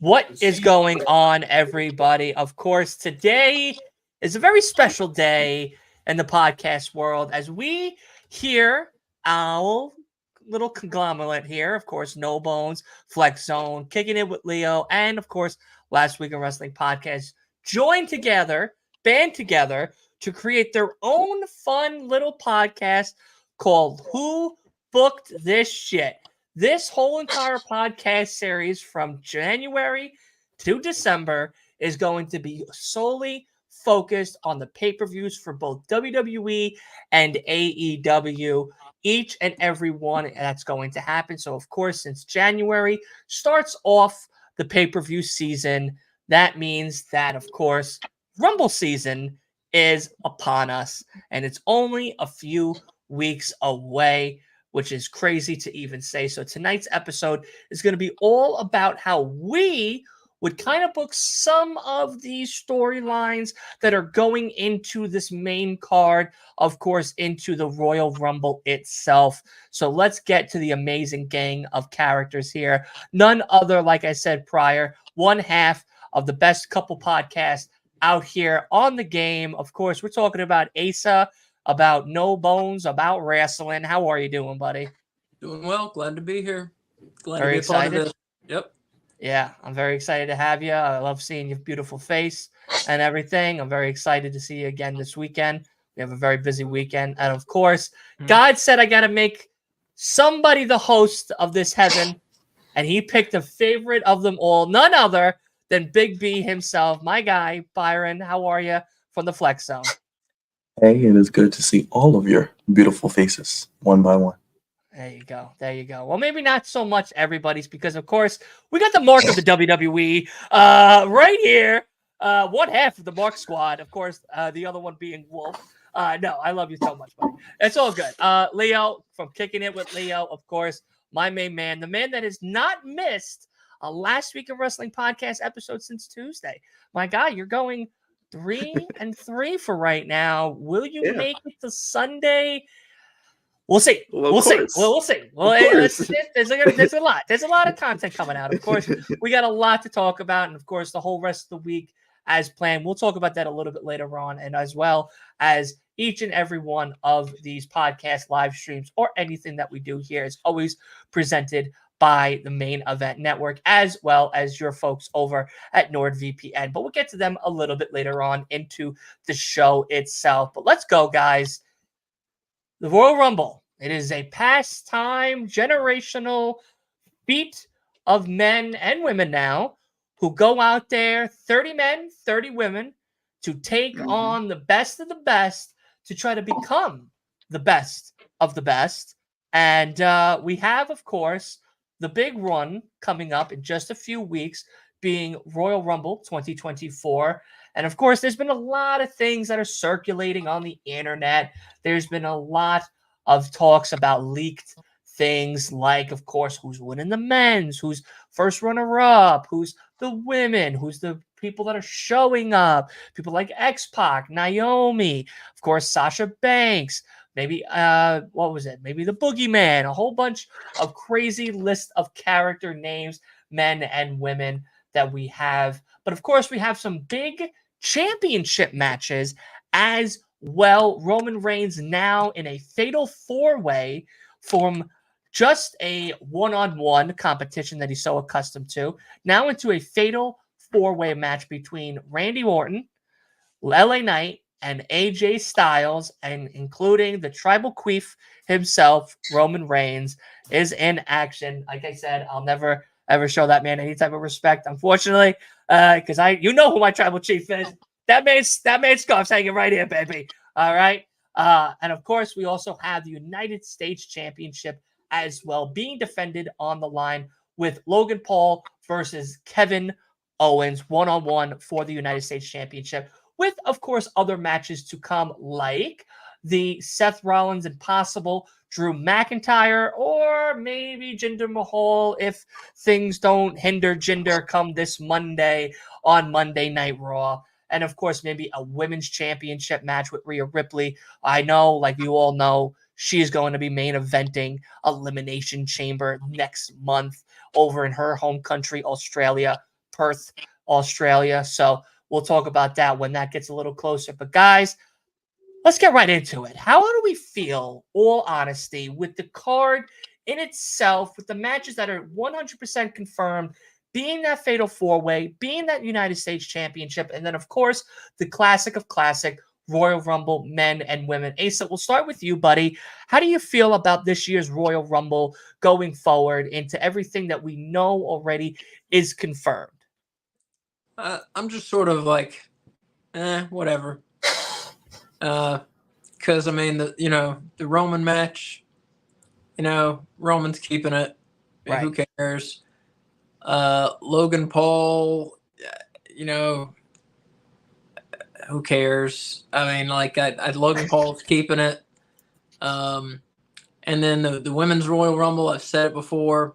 What is going on, everybody? Of course, today is a very special day in the podcast world as we hear our little conglomerate here. Of course, No Bones, Flex Zone, Kicking It with Leo, and of course, Last Week in Wrestling podcast join together, band together to create their own fun little podcast called Who Booked This Shit? This whole entire podcast series from January to December is going to be solely focused on the pay-per-views for both WWE and AEW, each and every one that's going to happen. So, of course, since January starts off the pay-per-view season, that means that, of course, Rumble season is upon us, and it's only a few weeks away, which is crazy to even say. So tonight's episode is going to be all about how we would kind of book some of these storylines that are going into this main card, of course, into the Royal Rumble itself. So let's get to the amazing gang of characters here. None other, like I said prior, one half of the best couple podcasts out here on the game. Of course, we're talking about Asa, about No Bones, about wrestling. How are you doing, buddy? Doing well. Glad to be here. Glad Very to be a part excited. of this. Yep. Yeah, I'm very excited to have you. I love seeing your beautiful face and everything. I'm very excited to see you again this weekend. We have a very busy weekend. And of course, God said I got to make somebody the host of this heaven. And he picked a favorite of them all, none other than Big B himself, my guy, Byron. How are you from the Flex Zone? Hey, it is good to see all of your beautiful faces one by one. There you go. There you go. Well, maybe not so much everybody's because, of course, we got the mark of the WWE right here. One half of the Mark Squad, of course, the other one being Wolf. No, I love you so much, buddy. It's all good. Leo from Kicking It with Leo, of course, my main man, the man that has not missed a Last Week of Wrestling podcast episode since Tuesday. My guy, you're going 3-3 for right now. Will you make it to Sunday? We'll see. We'll see. We'll see. Well, there's a lot. There's a lot of content coming out. Of course, we got a lot to talk about, and of course, the whole rest of the week as planned. We'll talk about that a little bit later on, and as well as each and every one of these podcast live streams or anything that we do here is always presented by the Main Event Network, as well as your folks over at NordVPN. But we'll get to them a little bit later on into the show itself. But let's go, guys. The Royal Rumble. It is a pastime, generational feat of men and women now who go out there, 30 men, 30 women, to take on the best of the best to try to become the best of the best. And we have, of course, the big run coming up in just a few weeks being Royal Rumble 2024. And of course, there's been a lot of things that are circulating on the internet. There's been a lot of talks about leaked things like, of course, who's winning the men's, who's first runner-up, who's the women, who's the people that are showing up, people like X-Pac, Naomi, of course, Sasha Banks, maybe, what was it? Maybe the Boogeyman, a whole bunch of crazy list of character names, men and women that we have. But of course, we have some big championship matches as well. Roman Reigns now in a fatal four-way from just a one-on-one competition that he's so accustomed to, now into a fatal four-way match between Randy Orton, LA Knight, and AJ Styles, and including the tribal queef himself, Roman Reigns, is in action. Like I said, I'll never ever show that man any type of respect, unfortunately, because you know who my tribal chief is. That man's scarf's hanging right here, baby. All right. And of course, we also have the United States Championship as well being defended on the line with Logan Paul versus Kevin Owens one-on-one for the United States Championship, with, of course, other matches to come, like the Seth Rollins Impossible, Drew McIntyre, or maybe Jinder Mahal if things don't hinder Jinder come this Monday on Monday Night Raw. And, of course, maybe a women's championship match with Rhea Ripley. I know, like you all know, she is going to be main eventing Elimination Chamber next month over in her home country, Australia. Perth, Australia. So we'll talk about that when that gets a little closer. But guys, let's get right into it. How do we feel, all honesty, with the card in itself, with the matches that are 100% confirmed, being that Fatal 4-Way, being that United States Championship, and then, of course, the classic of classic, Royal Rumble, men and women. Asa, we'll start with you, buddy. How do you feel about this year's Royal Rumble going forward into everything that we know already is confirmed? I'm just sort of like, whatever. Because I mean, the Roman match, Roman's keeping it. Right. Who cares? Logan Paul, who cares? I mean, like, Logan Paul's keeping it. And then the women's Royal Rumble, I've said it before.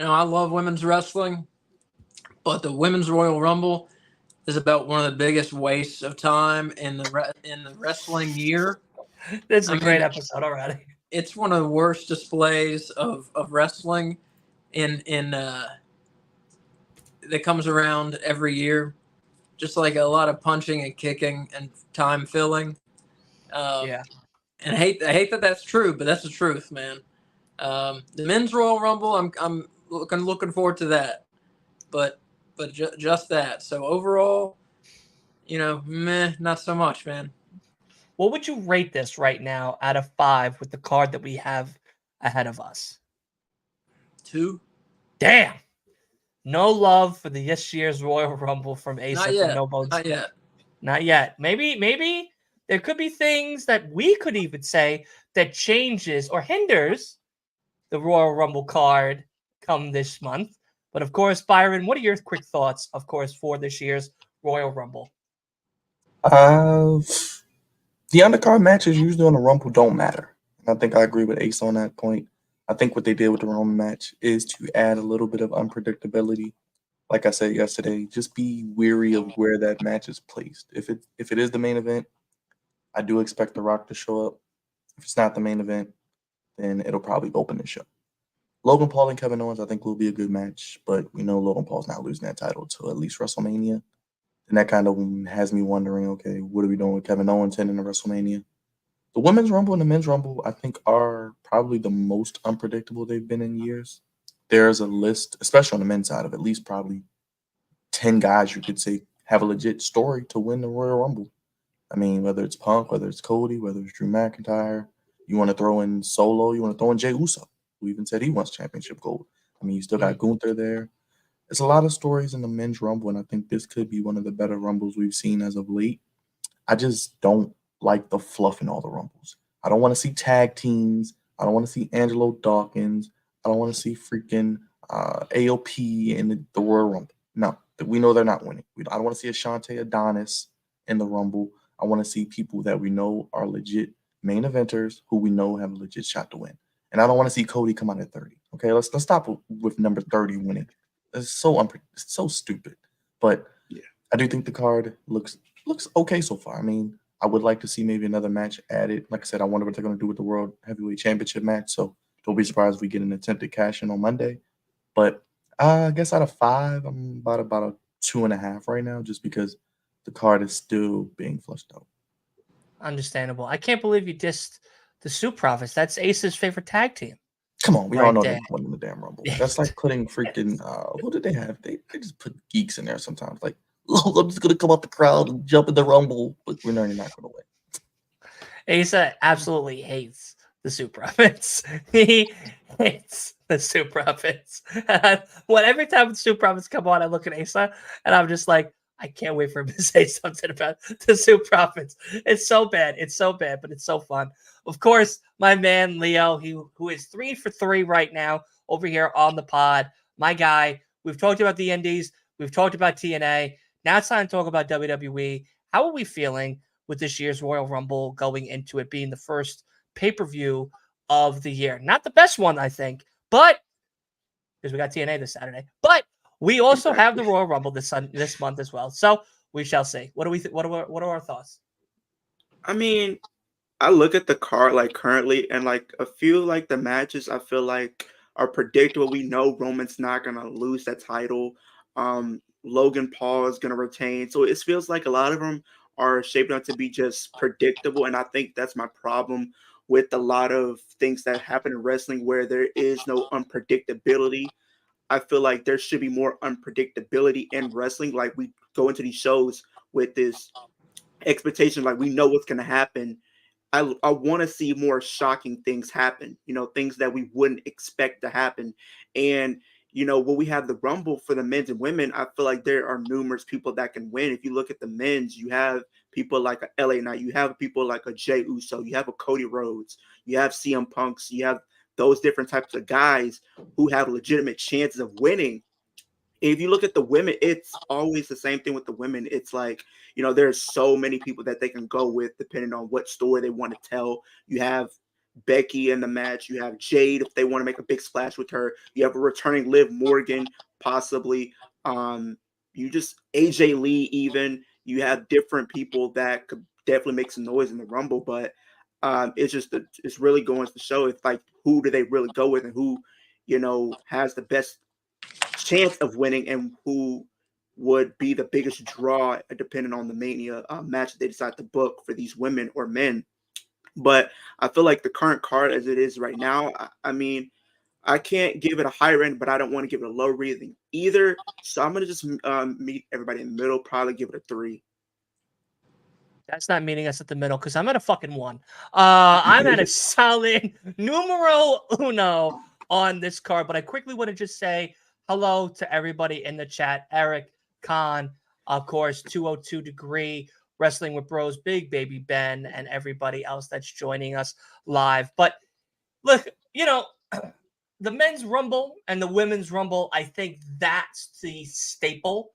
I love women's wrestling, but the women's Royal Rumble is about one of the biggest wastes of time in the wrestling year. This is a great episode already. It's one of the worst displays of wrestling that comes around every year. Just like a lot of punching and kicking and time filling. Yeah. And I hate that that's true, but that's the truth, man. The men's Royal Rumble, I'm looking forward to that. But just that. So overall, not so much, man. What would you rate this right now out of 5 with the card that we have ahead of us? 2. Damn. No love for this year's Royal Rumble from Asa. Not yet. No bones. Not yet. Not yet. Maybe there could be things that we could even say that changes or hinders the Royal Rumble card come this month. But of course, Byron, what are your quick thoughts, of course, for this year's Royal Rumble? The undercard matches usually on the Rumble don't matter. And I think I agree with Ace on that point. I think what they did with the Roman match is to add a little bit of unpredictability. Like I said yesterday, just be weary of where that match is placed. If it is the main event, I do expect The Rock to show up. If it's not the main event, then it'll probably open the show. Logan Paul and Kevin Owens, I think, will be a good match, but we know Logan Paul's not losing that title till at least WrestleMania. And that kind of has me wondering, okay, what are we doing with Kevin Owens heading to WrestleMania? The Women's Rumble and the Men's Rumble, I think, are probably the most unpredictable they've been in years. There's a list, especially on the men's side, of at least probably 10 guys you could say have a legit story to win the Royal Rumble. I mean, whether it's Punk, whether it's Cody, whether it's Drew McIntyre, you want to throw in Solo, you want to throw in Jey Uso, who even said he wants championship gold. I mean, you still got Gunther there. There's a lot of stories in the Men's Rumble, and I think this could be one of the better Rumbles we've seen as of late. I just don't like the fluff in all the Rumbles. I don't want to see tag teams. I don't want to see Angelo Dawkins. I don't want to see freaking AOP in the Royal Rumble. No, we know they're not winning. I don't want to see Ashante Adonis in the Rumble. I want to see people that we know are legit main eventers who we know have a legit shot to win. And I don't want to see Cody come out at 30. Okay, let's stop with number 30 winning. It's so stupid. But yeah, I do think the card looks okay so far. I mean, I would like to see maybe another match added. Like I said, I wonder what they're going to do with the World Heavyweight Championship match. So don't be surprised if we get an attempted cash in on Monday. But I guess out of 5, I'm about a 2.5 right now, just because the card is still being flushed out. Understandable. I can't believe you dissed the Soup Profits. That's Ace's favorite tag team. Come on, we all know they're winning the damn Rumble. That's like putting freaking what did they have? They just put geeks in there sometimes. Like, oh, I'm just gonna come out the crowd and jump in the Rumble, but we're not gonna win. Asa absolutely hates the Soup Profits. He hates the Soup Profits. Every time the Soup Profits come on, I look at Asa and I'm just like, I can't wait for him to say something about the Soup Profits. It's so bad. It's so bad, but it's so fun. Of course, my man Leo, who is 3 for 3 right now over here on the pod. My guy. We've talked about the Indies. We've talked about TNA. Now it's time to talk about WWE. How are we feeling with this year's Royal Rumble going into it being the first pay-per-view of the year? Not the best one, I think, but because we got TNA this Saturday. But we also have the Royal Rumble this month as well. So we shall see. What do we? What are our thoughts? I mean, I look at the card like currently, and like a few like the matches I feel like are predictable. We know Roman's not gonna lose that title. Logan Paul is going to retain. So it feels like a lot of them are shaping up to be just predictable. And I think that's my problem with a lot of things that happen in wrestling where there is no unpredictability. I feel like there should be more unpredictability in wrestling. Like we go into these shows with this expectation, like we know what's going to happen. I want to see more shocking things happen, things that we wouldn't expect to happen. And, when we have the Rumble for the men's and women, I feel like there are numerous people that can win. If you look at the men's, you have people like a LA Knight, you have people like a Jey Uso, you have a Cody Rhodes, you have CM Punks, you have those different types of guys who have legitimate chances of winning. If you look at the women, it's always the same thing with the women. It's like, there's so many people that they can go with depending on what story they want to tell. You have Becky in the match. You have Jade if they want to make a big splash with her. You have a returning Liv Morgan, possibly. You just AJ Lee even. You have different people that could definitely make some noise in the Rumble, but it's really going to show it's like who do they really go with and who, has the best chance of winning and who would be the biggest draw depending on the Mania match that they decide to book for these women or men. But I feel like the current card as it is right now, I mean, I can't give it a high rating, but I don't want to give it a low rating either. So I'm going to just meet everybody in the middle, probably give it a 3. That's not meeting us at the middle because I'm at a fucking 1. I'm at a solid numero uno on this card, but I quickly want to just say hello to everybody in the chat. Eric, Khan, of course, 202 Degree, Wrestling with Bros, Big Baby Ben, and everybody else that's joining us live. But look, the men's Rumble and the women's Rumble, I think that's the staple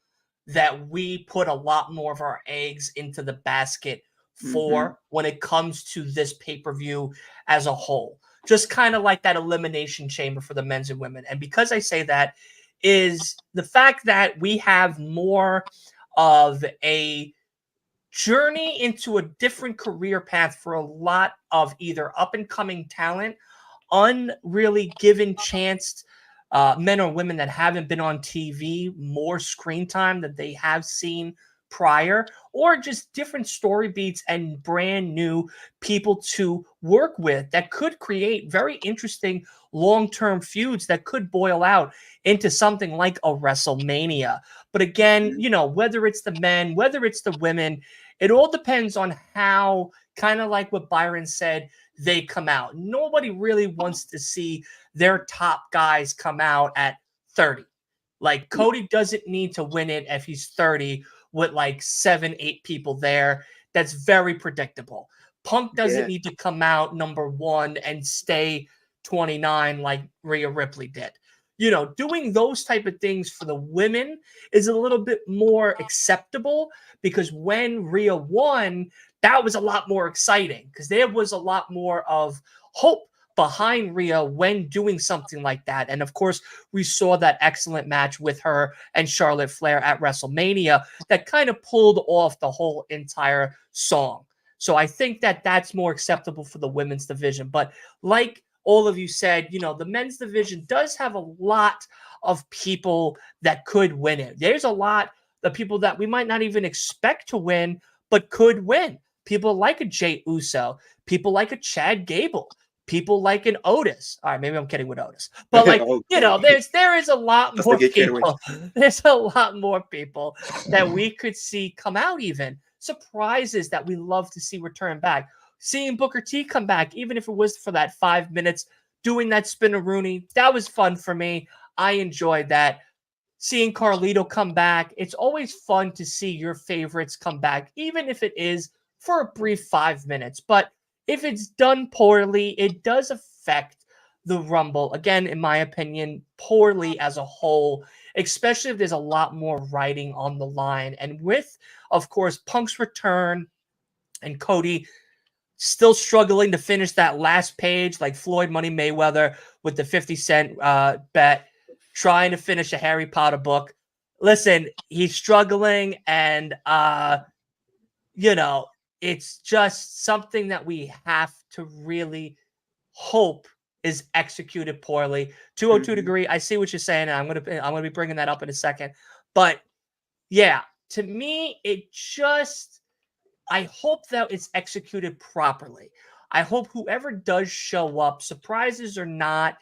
that we put a lot more of our eggs into the basket for when it comes to this pay-per-view as a whole. Just kind of like that elimination chamber for the men's and women. And because I say that is the fact that we have more of a journey into a different career path for a lot of either up-and-coming talent, unreally given chance men or women that haven't been on TV, more screen time that they have seen prior, or just different story beats and brand new people to work with that could create very interesting long-term feuds that could boil out into something like a WrestleMania. But again, whether it's the men, whether it's the women, it all depends on how, kind of like what Byron said, they come out. Nobody really wants to see their top guys come out at 30. Like Cody doesn't need to win it if he's 30 with like 7-8 people there. That's very predictable. Punk doesn't need to come out number 1 and stay 29 like Rhea Ripley did. Doing those type of things for the women is a little bit more acceptable because when Rhea won, that was a lot more exciting because there was a lot more of hope behind Rhea when doing something like that. And of course, we saw that excellent match with her and Charlotte Flair at WrestleMania that kind of pulled off the whole entire song. So I think that that's more acceptable for the women's division. But like all of you said, the men's division does have a lot of people that could win it. There's a lot of people that we might not even expect to win, but could win. People like a Jey Uso, people like a Chad Gable, people like an Otis. All right, maybe I'm kidding with Otis, but like there is a lot more people. There's a lot more people that we could see come out. Even surprises that we love to see return back. Seeing Booker T come back, even if it was for that 5 minutes, doing that spin-a-rooney, that was fun for me. I enjoyed that. Seeing Carlito come back, it's always fun to see your favorites come back, even if it is for a brief 5 minutes. But if it's done poorly, it does affect the Rumble, again, in my opinion, poorly as a whole, especially if there's a lot more writing on the line. And with, of course, Punk's return and Cody still struggling to finish that last page like Floyd Money Mayweather with the 50 cent bet, trying to finish a Harry Potter book. Listen, he's struggling, and it's just something that we have to really hope is executed poorly. 202 Degree, I see what you're saying, and I'm gonna be bringing that up in a second. But Yeah, to me, I hope that it's executed properly. I hope whoever does show up, surprises or not,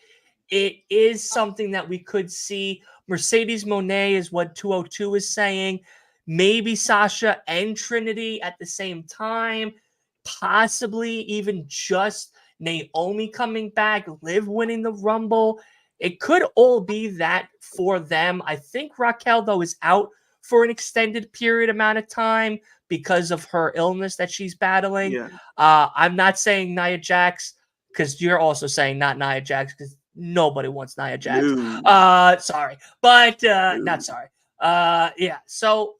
it is something that we could see. Mercedes Monet is what 202 is saying. Maybe Sasha and Trinity at the same time. Possibly even just Naomi coming back, Liv winning the Rumble. It could all be that for them. I think Raquel, though, is out for an extended period amount of time because of her illness that she's battling. Yeah. I'm not saying Nia Jax because you're also saying not Nia Jax because nobody wants Nia Jax. No. Sorry, but No. not sorry. Yeah. So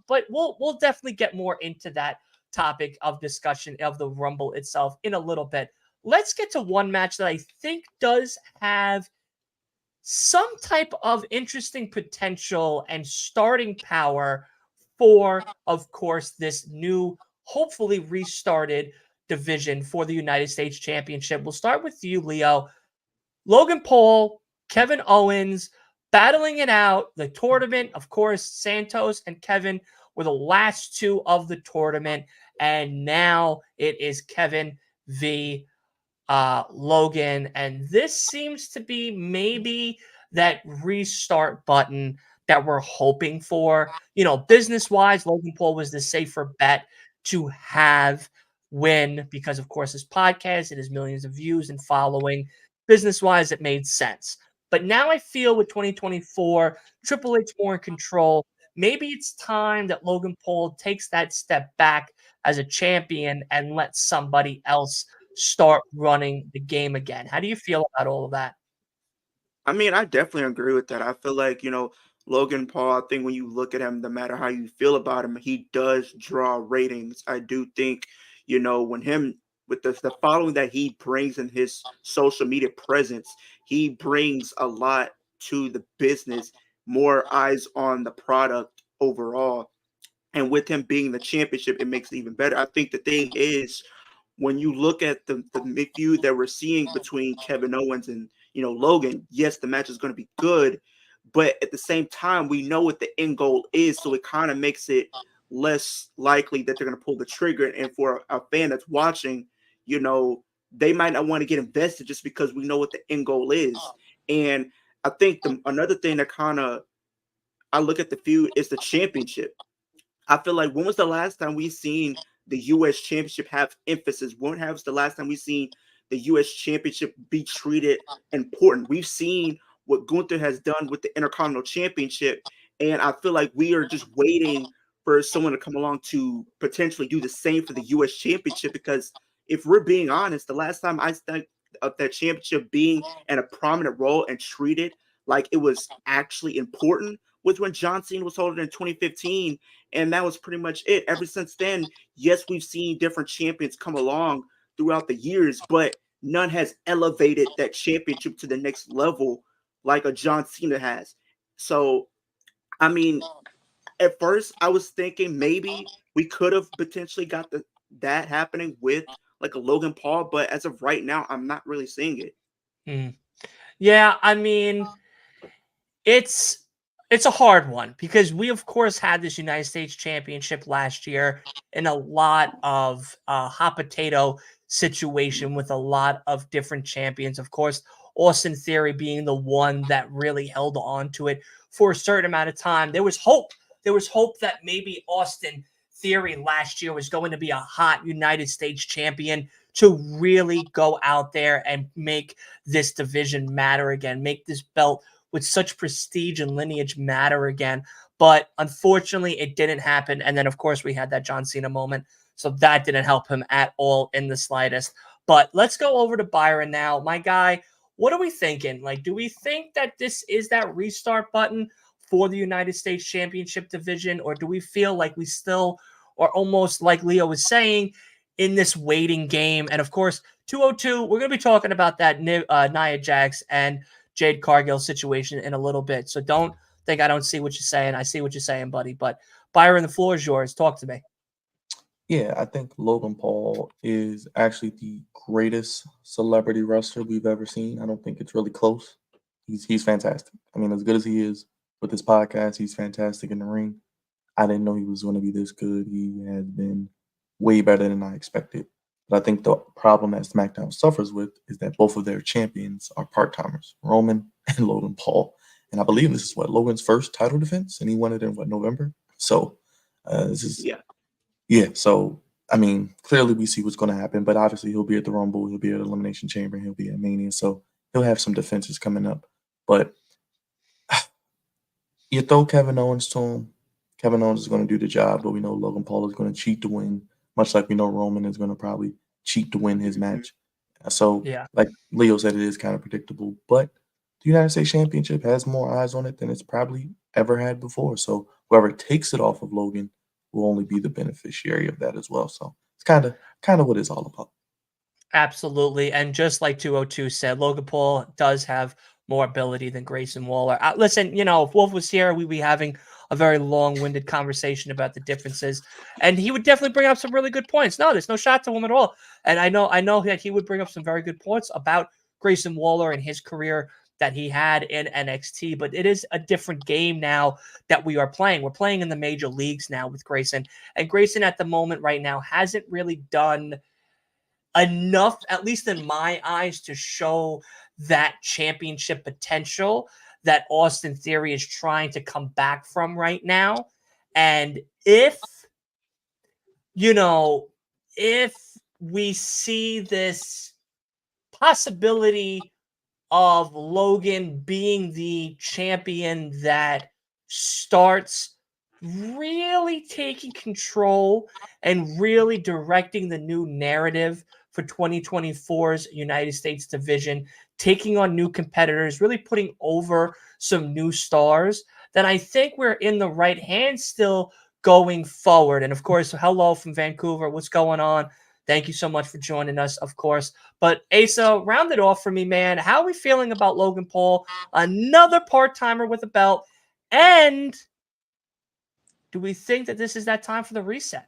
but we'll definitely get more into that topic of discussion of the Rumble itself in a little bit. Let's get to one match that I think does have some type of interesting potential and starting power for, of course, this new, hopefully restarted division for the United States Championship. We'll start with you, Leo. Logan Paul, Kevin Owens battling it out. The tournament, of course, Santos and Kevin were the last two of the tournament. And now it is Kevin v. Logan. And this seems to be maybe that restart button that we're hoping for. Business wise, Logan Paul was the safer bet to have win because, of course, his podcast, it has millions of views and following. Business wise, it made sense. But now I feel with 2024, Triple H more in control. Maybe it's time that Logan Paul takes that step back as a champion and lets somebody else start running the game again. How do you feel about all of that? I mean, I definitely agree with that. I feel like, Logan Paul, I think when you look at him, no matter how you feel about him, he does draw ratings. I do think, when him with the following that he brings in his social media presence, he brings a lot to the business, more eyes on the product overall. And with him being the championship, it makes it even better. I think the thing is, when you look at the feud that we're seeing between Kevin Owens and Logan, yes, the match is going to be good, but at the same time, we know what the end goal is, so it kind of makes it less likely that they're going to pull the trigger. And for a fan that's watching, they might not want to get invested just because we know what the end goal is. And I think another thing that kind of I look at the feud is the championship. I feel like when was the last time we seen the U.S. Championship have emphasis? When was the last time we seen the U.S. Championship be treated important? We've seen what Gunther has done with the Intercontinental Championship, and I feel like we are just waiting for someone to come along to potentially do the same for the U.S. Championship. Because if we're being honest, the last time I think of that championship being in a prominent role and treated like it was actually important was when John Cena was holding in 2015, and that was pretty much it. Ever since then, yes, we've seen different champions come along throughout the years, but none has elevated that championship to the next level like a John Cena has. So, I mean, at first I was thinking maybe we could have potentially got that happening with like a Logan Paul, but as of right now, I'm not really seeing it. Hmm. Yeah, I mean, it's a hard one because we of course had this United States Championship last year in a lot of hot potato situation with a lot of different champions. Of course, Austin Theory being the one that really held on to it for a certain amount of time. There was hope. There was hope that maybe Austin Theory last year was going to be a hot United States champion to really go out there and make this division matter again, make this belt with such prestige and lineage matter again. But unfortunately, it didn't happen. And then, of course, we had that John Cena moment. So that didn't help him at all in the slightest. But let's go over to Byron now. My guy, what are we thinking? Like, do we think that this is that restart button for the United States Championship division? Or do we feel like we still are almost like Leo was saying in this waiting game? And of course, 202, we're going to be talking about that Nia Jax and Jade Cargill situation in a little bit. So don't think I don't see what you're saying. I see what you're saying, buddy. But Byron, the floor is yours. Talk to me. Yeah, I think Logan Paul is actually the greatest celebrity wrestler we've ever seen. I don't think it's really close. He's fantastic. I mean, as good as he is with his podcast, he's fantastic in the ring. I didn't know he was going to be this good. He has been way better than I expected. But I think the problem that SmackDown suffers with is that both of their champions are part-timers, Roman and Logan Paul. And I believe this is Logan's first title defense, and he won it in November. So this is Yeah. So I mean, clearly we see what's going to happen, but obviously he'll be at the Rumble, he'll be at Elimination Chamber, he'll be at Mania, so he'll have some defenses coming up. But you throw Kevin Owens to him. Kevin Owens is going to do the job, but we know Logan Paul is going to cheat to win, much like we know Roman is going to probably cheat to win his match. So, Yeah. like Leo said, it is kind of predictable, but the United States Championship has more eyes on it than it's probably ever had before. So, whoever takes it off of Logan will only be the beneficiary of that as well. So, it's kind of what it's all about. Absolutely. And just like 202 said, Logan Paul does have more ability than Grayson Waller. Listen, if Wolf was here, we'd be having a very long-winded conversation about the differences. And he would definitely bring up some really good points. No, there's no shot to him at all. And I know that he would bring up some very good points about Grayson Waller and his career that he had in NXT. But it is a different game now that we are playing. We're playing in the major leagues now with Grayson. And Grayson at the moment right now hasn't really done enough, at least in my eyes, to show that championship potential that Austin Theory is trying to come back from right now. And if we see this possibility of Logan being the champion that starts really taking control and really directing the new narrative for 2024's United States division, taking on new competitors, really putting over some new stars, then I think we're in the right hands still going forward. And of course, hello from Vancouver. What's going on? Thank you so much for joining us, of course. But Asa, round it off for me, man. How are we feeling about Logan Paul? Another part-timer with a belt. And do we think that this is that time for the reset?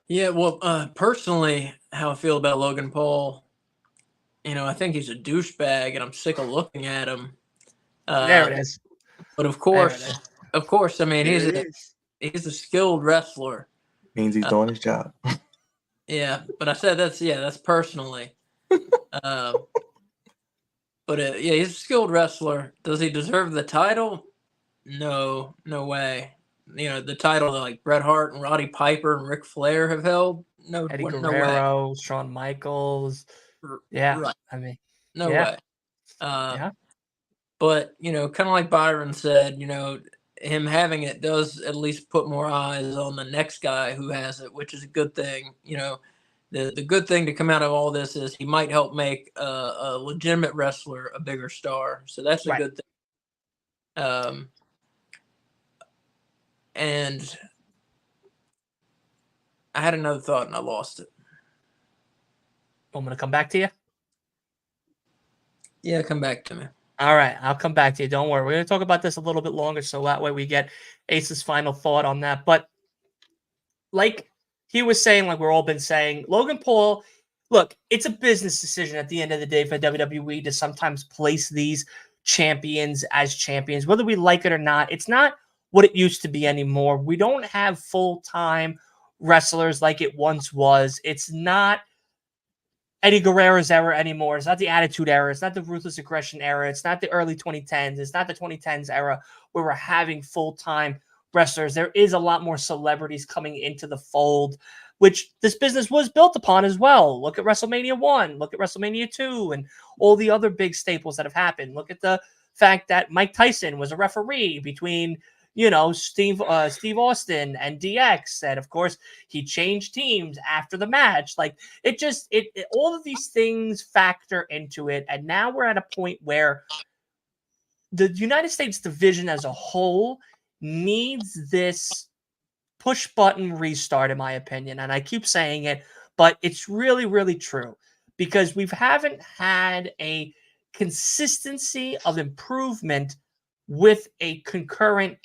Yeah, well, personally, how I feel about Logan Paul, I think he's a douchebag, and I'm sick of looking at him. There it is. But of course, I mean, he's a skilled wrestler. Means he's doing his job. Yeah, but I said that's personally. But he's a skilled wrestler. Does he deserve the title? No way. The title that like Bret Hart and Roddy Piper and Ric Flair have held. No, Eddie no Guerrero, way. Shawn Michaels. Yeah, right. I mean, No yeah. way. Yeah. But kind of like Byron said, him having it does at least put more eyes on the next guy who has it, which is a good thing. The good thing to come out of all this is he might help make a legitimate wrestler a bigger star. So that's a good thing. And I had another thought and I lost it. I'm going to come back to you. Yeah, come back to me. All right, I'll come back to you. Don't worry. We're going to talk about this a little bit longer, so that way we get Ace's final thought on that. But like he was saying, like we've all been saying, Logan Paul, look, it's a business decision at the end of the day for WWE to sometimes place these champions as champions, whether we like it or not. It's not what it used to be anymore. We don't have full-time wrestlers like it once was. It's not Eddie Guerrero's era anymore. It's not the Attitude Era. It's not the Ruthless Aggression era. It's not the early 2010s. It's not the 2010s era where we're having full-time wrestlers. There is a lot more celebrities coming into the fold, which this business was built upon as well. Look at WrestleMania 1. Look at WrestleMania 2 and all the other big staples that have happened. Look at the fact that Mike Tyson was a referee between Steve Austin and DX. And of course, he changed teams after the match. Like it all of these things factor into it. And now we're at a point where the United States division as a whole needs this push button restart, in my opinion. And I keep saying it, but it's really, really true because we haven't had a consistency of improvement with a concurrent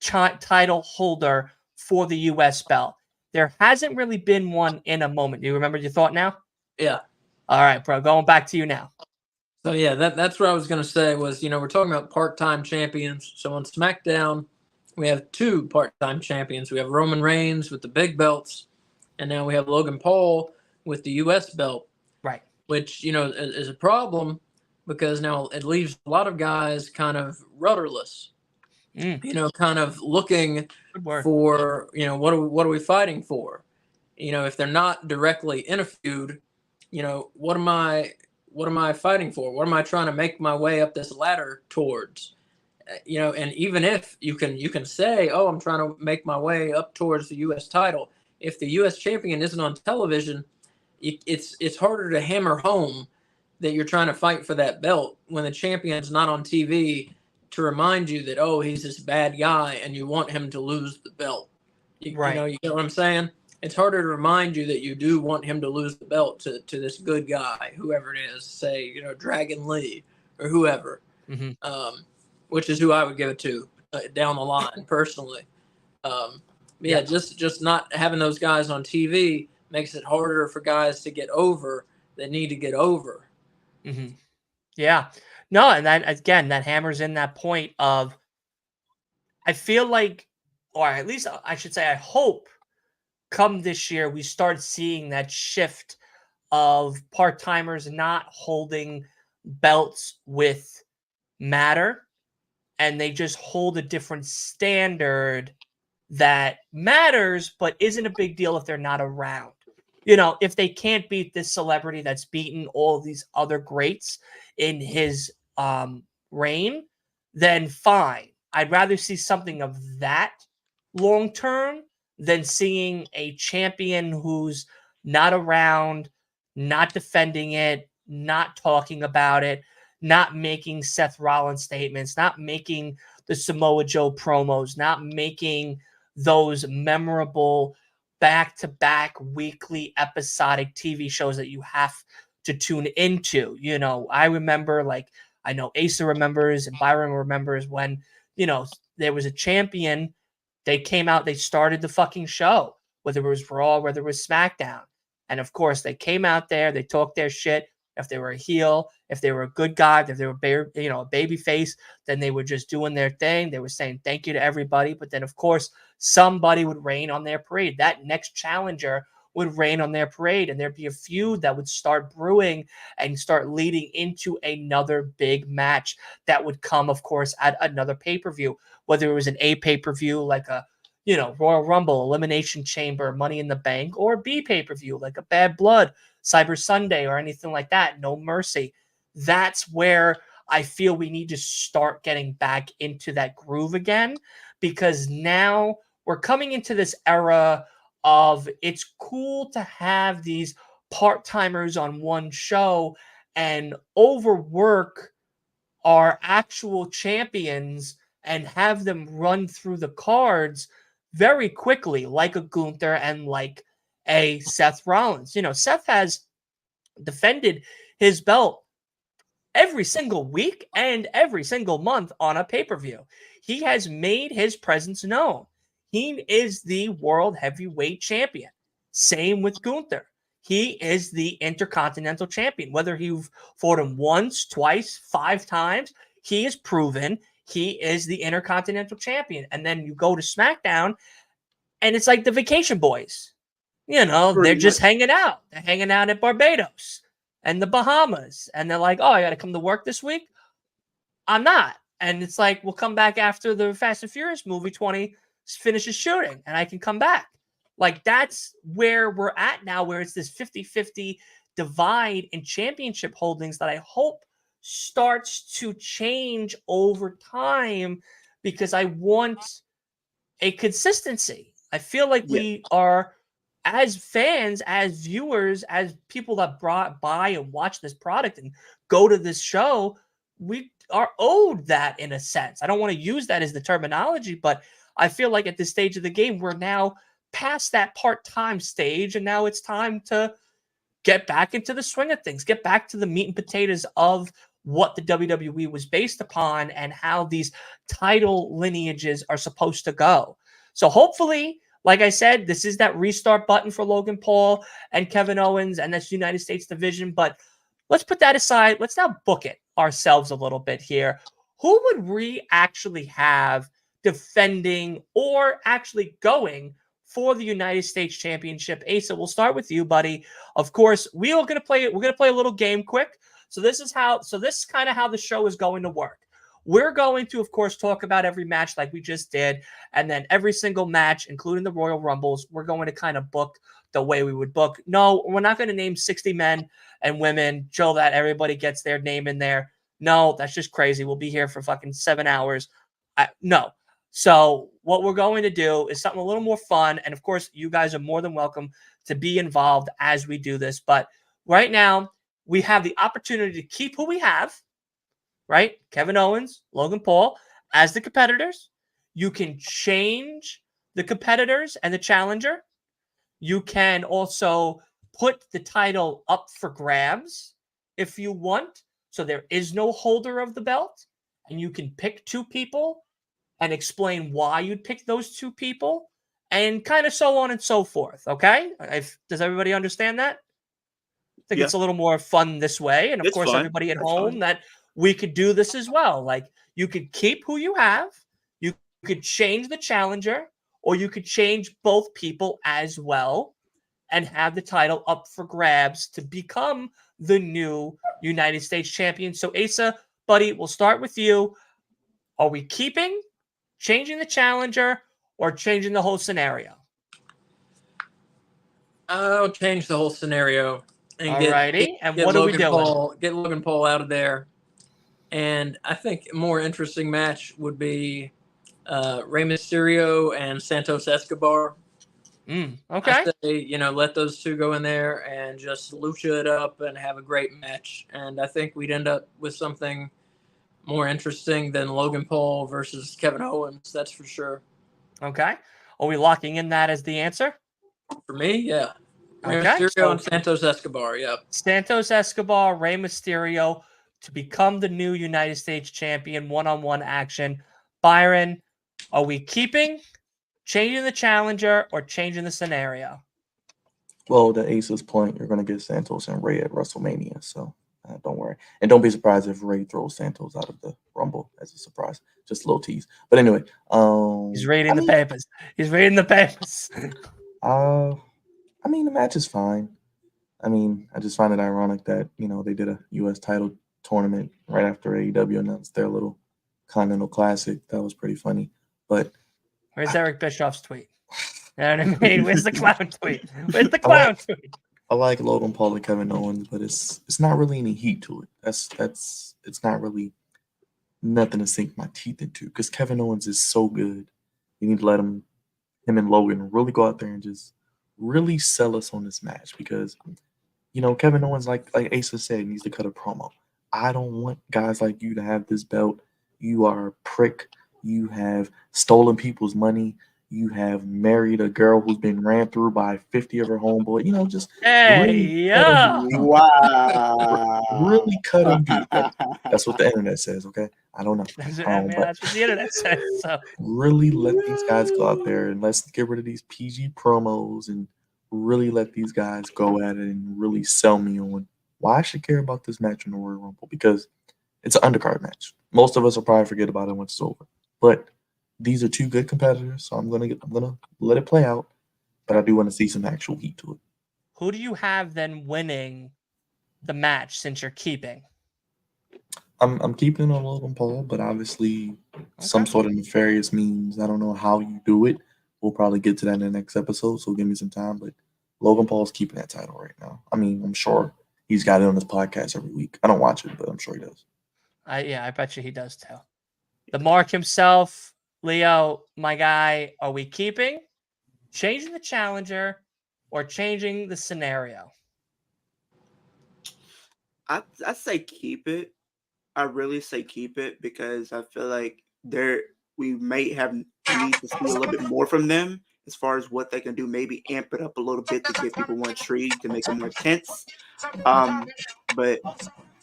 title holder for the U.S. belt. There hasn't really been one in a moment. Do you remember your thought now? Yeah. All right, bro. Going back to you now. So, yeah, that's what I was going to say was, we're talking about part-time champions. So on SmackDown, we have 2 part-time champions. We have Roman Reigns with the big belts, and now we have Logan Paul with the U.S. belt, Right. which, is a problem because now it leaves a lot of guys kind of rudderless, kind of looking Good word. for, what are we fighting for? If they're not directly in a feud, what am I fighting for? What am I trying to make my way up this ladder towards? And even if you can say, oh, I'm trying to make my way up towards the U.S. title, if the U.S. champion isn't on television, it's harder to hammer home that you're trying to fight for that belt when the champion's not on TV to remind you that, oh, he's this bad guy and you want him to lose the belt. Right. You get what I'm saying? It's harder to remind you that you do want him to lose the belt to this good guy, whoever it is, say, Dragon Lee or whoever, which is who I would give it to down the line personally. Just not having those guys on TV makes it harder for guys to get over that need to get over. Yeah. No, and that, again, that hammers in that point of, I feel like, or at least I should say, I hope come this year we start seeing that shift of part-timers not holding belts with Matter, and they just hold a different standard that matters but isn't a big deal if they're not around. If they can't beat this celebrity that's beaten all these other greats in his reign, then fine. I'd rather see something of that long term than seeing a champion who's not around, not defending it, not talking about it, not making Seth Rollins statements, not making the Samoa Joe promos, not making those memorable back-to-back weekly episodic TV shows that you have to tune into. I remember, I know Asa remembers and Byron remembers when, there was a champion, they came out, they started the fucking show, whether it was Raw, whether it was SmackDown. And of course, they came out there, they talked their shit. If they were a heel, if they were a good guy, if they were a baby face, then they were just doing their thing. They were saying thank you to everybody. But then, of course, somebody would rain on their parade. That next challenger would rain on their parade, and there'd be a feud that would start brewing and start leading into another big match that would come, of course, at another pay-per-view, whether it was an A pay-per-view like a Royal Rumble, Elimination Chamber, Money in the Bank, or B pay-per-view like a Bad Blood, Cyber Sunday, or anything like that. No Mercy. That's where I feel we need to start getting back into that groove again, because now we're coming into this era of it's cool to have these part-timers on one show and overwork our actual champions and have them run through the cards very quickly, like a Gunther and like a Seth Rollins. Seth has defended his belt every single week and every single month on a pay-per-view. He has made his presence known. He is the world heavyweight champion. Same with Gunther. He is the Intercontinental champion. Whether you've fought him once, twice, 5 times, he has proven he is the Intercontinental champion. And then you go to SmackDown, and it's like the Vacation Boys. They're just hanging out. They're hanging out at Barbados and the Bahamas. And they're like, oh, I got to come to work this week? I'm not. And it's like, we'll come back after the Fast and Furious movie 20 finishes shooting, and I can come back. Like, that's where we're at now, where it's this 50-50 divide in championship holdings that I hope starts to change over time, because I want a consistency. I feel like we are, as fans, as viewers, as people that buy and watch this product and go to this show, we are owed that in a sense. I don't want to use that as the terminology, but I feel like at this stage of the game, we're now past that part-time stage, and now it's time to get back into the swing of things, get back to the meat and potatoes of what the WWE was based upon and how these title lineages are supposed to go. So hopefully, like I said, this is that restart button for Logan Paul and Kevin Owens and this United States division. But let's put that aside. Let's now book it ourselves a little bit here. Who would we actually have defending or actually going for the United States Championship. Asa, we'll start with you, buddy. Of course, we're gonna play a little game quick. So this is kind of how the show is going to work. We're going to, of course, talk about every match like we just did, and then every single match, including the Royal Rumbles, we're going to kind of book the way we would book. No, we're not going to name 60 men and women, Joe, that everybody gets their name in there. No, that's just crazy. We'll be here for fucking 7 hours. No. So what we're going to do is something a little more fun. And of course, you guys are more than welcome to be involved as we do this. But right now, we have the opportunity to keep who we have, right? Kevin Owens, Logan Paul as the competitors. You can change the competitors and the challenger. You can also put the title up for grabs if you want. So there is no holder of the belt. And you can pick two people and explain why you'd pick those two people, and kind of so on and so forth. Okay? Does everybody understand that? I think it's a little more fun this way. And of course, everybody at home, that we could do this as well. Like, you could keep who you have, you could change the challenger, or you could change both people as well and have the title up for grabs to become the new United States champion. So Asa, buddy, we'll start with you. Are we keeping, changing the challenger, or changing the whole scenario? I'll change the whole scenario and Alrighty. And get what are we Logan doing? Paul, get Logan Paul out of there. And I think a more interesting match would be Rey Mysterio and Santos Escobar. Okay. I say, let those two go in there and just lucha it up and have a great match. And I think we'd end up with something more interesting than Logan Paul versus Kevin Owens. That's for sure. Okay. Are we locking in that as the answer? For me, yeah. Rey Okay, Mysterio and Santos Escobar, yep. Santos Escobar, Rey Mysterio to become the new United States champion, one-on-one action. Byron, are we keeping, changing the challenger, or changing the scenario? Well, to Ace's point, you're going to get Santos and Ray at WrestleMania, so don't worry. And don't be surprised if Ray throws Santos out of the Rumble as a surprise. Just a little tease. But anyway. He's reading the papers. He's reading the papers. The match is fine. I just find it ironic that, they did a U.S. title tournament right after AEW announced their little Continental Classic. That was pretty funny. But where's Eric Bischoff's tweet? You know what I mean? Where's the clown tweet? Where's the clown tweet? I like Logan Paul and Kevin Owens, but it's not really any heat to it. It's not really nothing to sink my teeth into, because Kevin Owens is so good. You need to let him and Logan really go out there and just really sell us on this match, because Kevin Owens, like Asa said, needs to cut a promo. I don't want guys like you to have this belt. You are a prick. You have stolen people's money. You have married a girl who's been ran through by 50 of her homeboy. Wow. Really cut him deep. That's what the internet says, okay? I don't know. That's what the internet says. So. Really let these guys go out there, and let's get rid of these PG promos and really let these guys go at it and really sell me on why I should care about this match in the Royal Rumble, because it's an undercard match. Most of us will probably forget about it once it's over. But these are two good competitors, so I'm gonna let it play out. But I do want to see some actual heat to it. Who do you have then winning the match since you're keeping? I'm keeping it on Logan Paul, but obviously some sort of nefarious means. I don't know how you do it. We'll probably get to that in the next episode, so give me some time. But Logan Paul's keeping that title right now. I'm sure he's got it on his podcast every week. I don't watch it, but I'm sure he does. I bet you he does too. The Mark himself, Leo, my guy, are we keeping, changing the challenger, or changing the scenario? I say keep it. I really say keep it, because I feel like we may need to see a little bit more from them as far as what they can do. Maybe amp it up a little bit to get people more intrigued, to make it more tense. But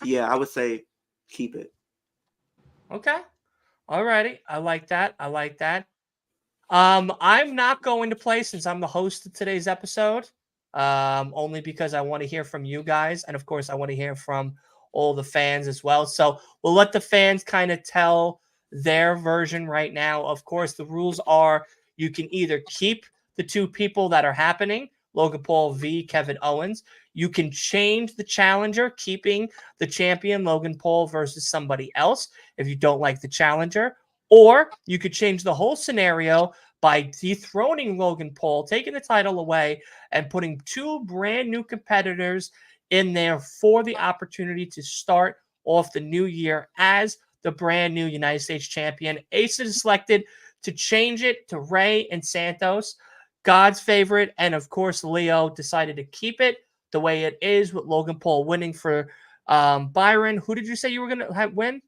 yeah, I would say keep it. Okay. Alrighty. I like that. I'm not going to play since I'm the host of today's episode. Only because I want to hear from you guys, and of course I want to hear from all the fans as well. So we'll let the fans kind of tell their version right now. Of course, the rules are you can either keep the two people that are happening, Logan Paul v. Kevin Owens. You can change the challenger, keeping the champion Logan Paul versus somebody else if you don't like the challenger. Or you could change the whole scenario by dethroning Logan Paul, taking the title away, and putting two brand new competitors in there for the opportunity to start off the new year as the brand new United States champion. Ace is selected to change it to Rey and Santos, God's favorite, and of course Leo decided to keep it the way it is with Logan Paul winning for Byron. Who did you say you were going to win?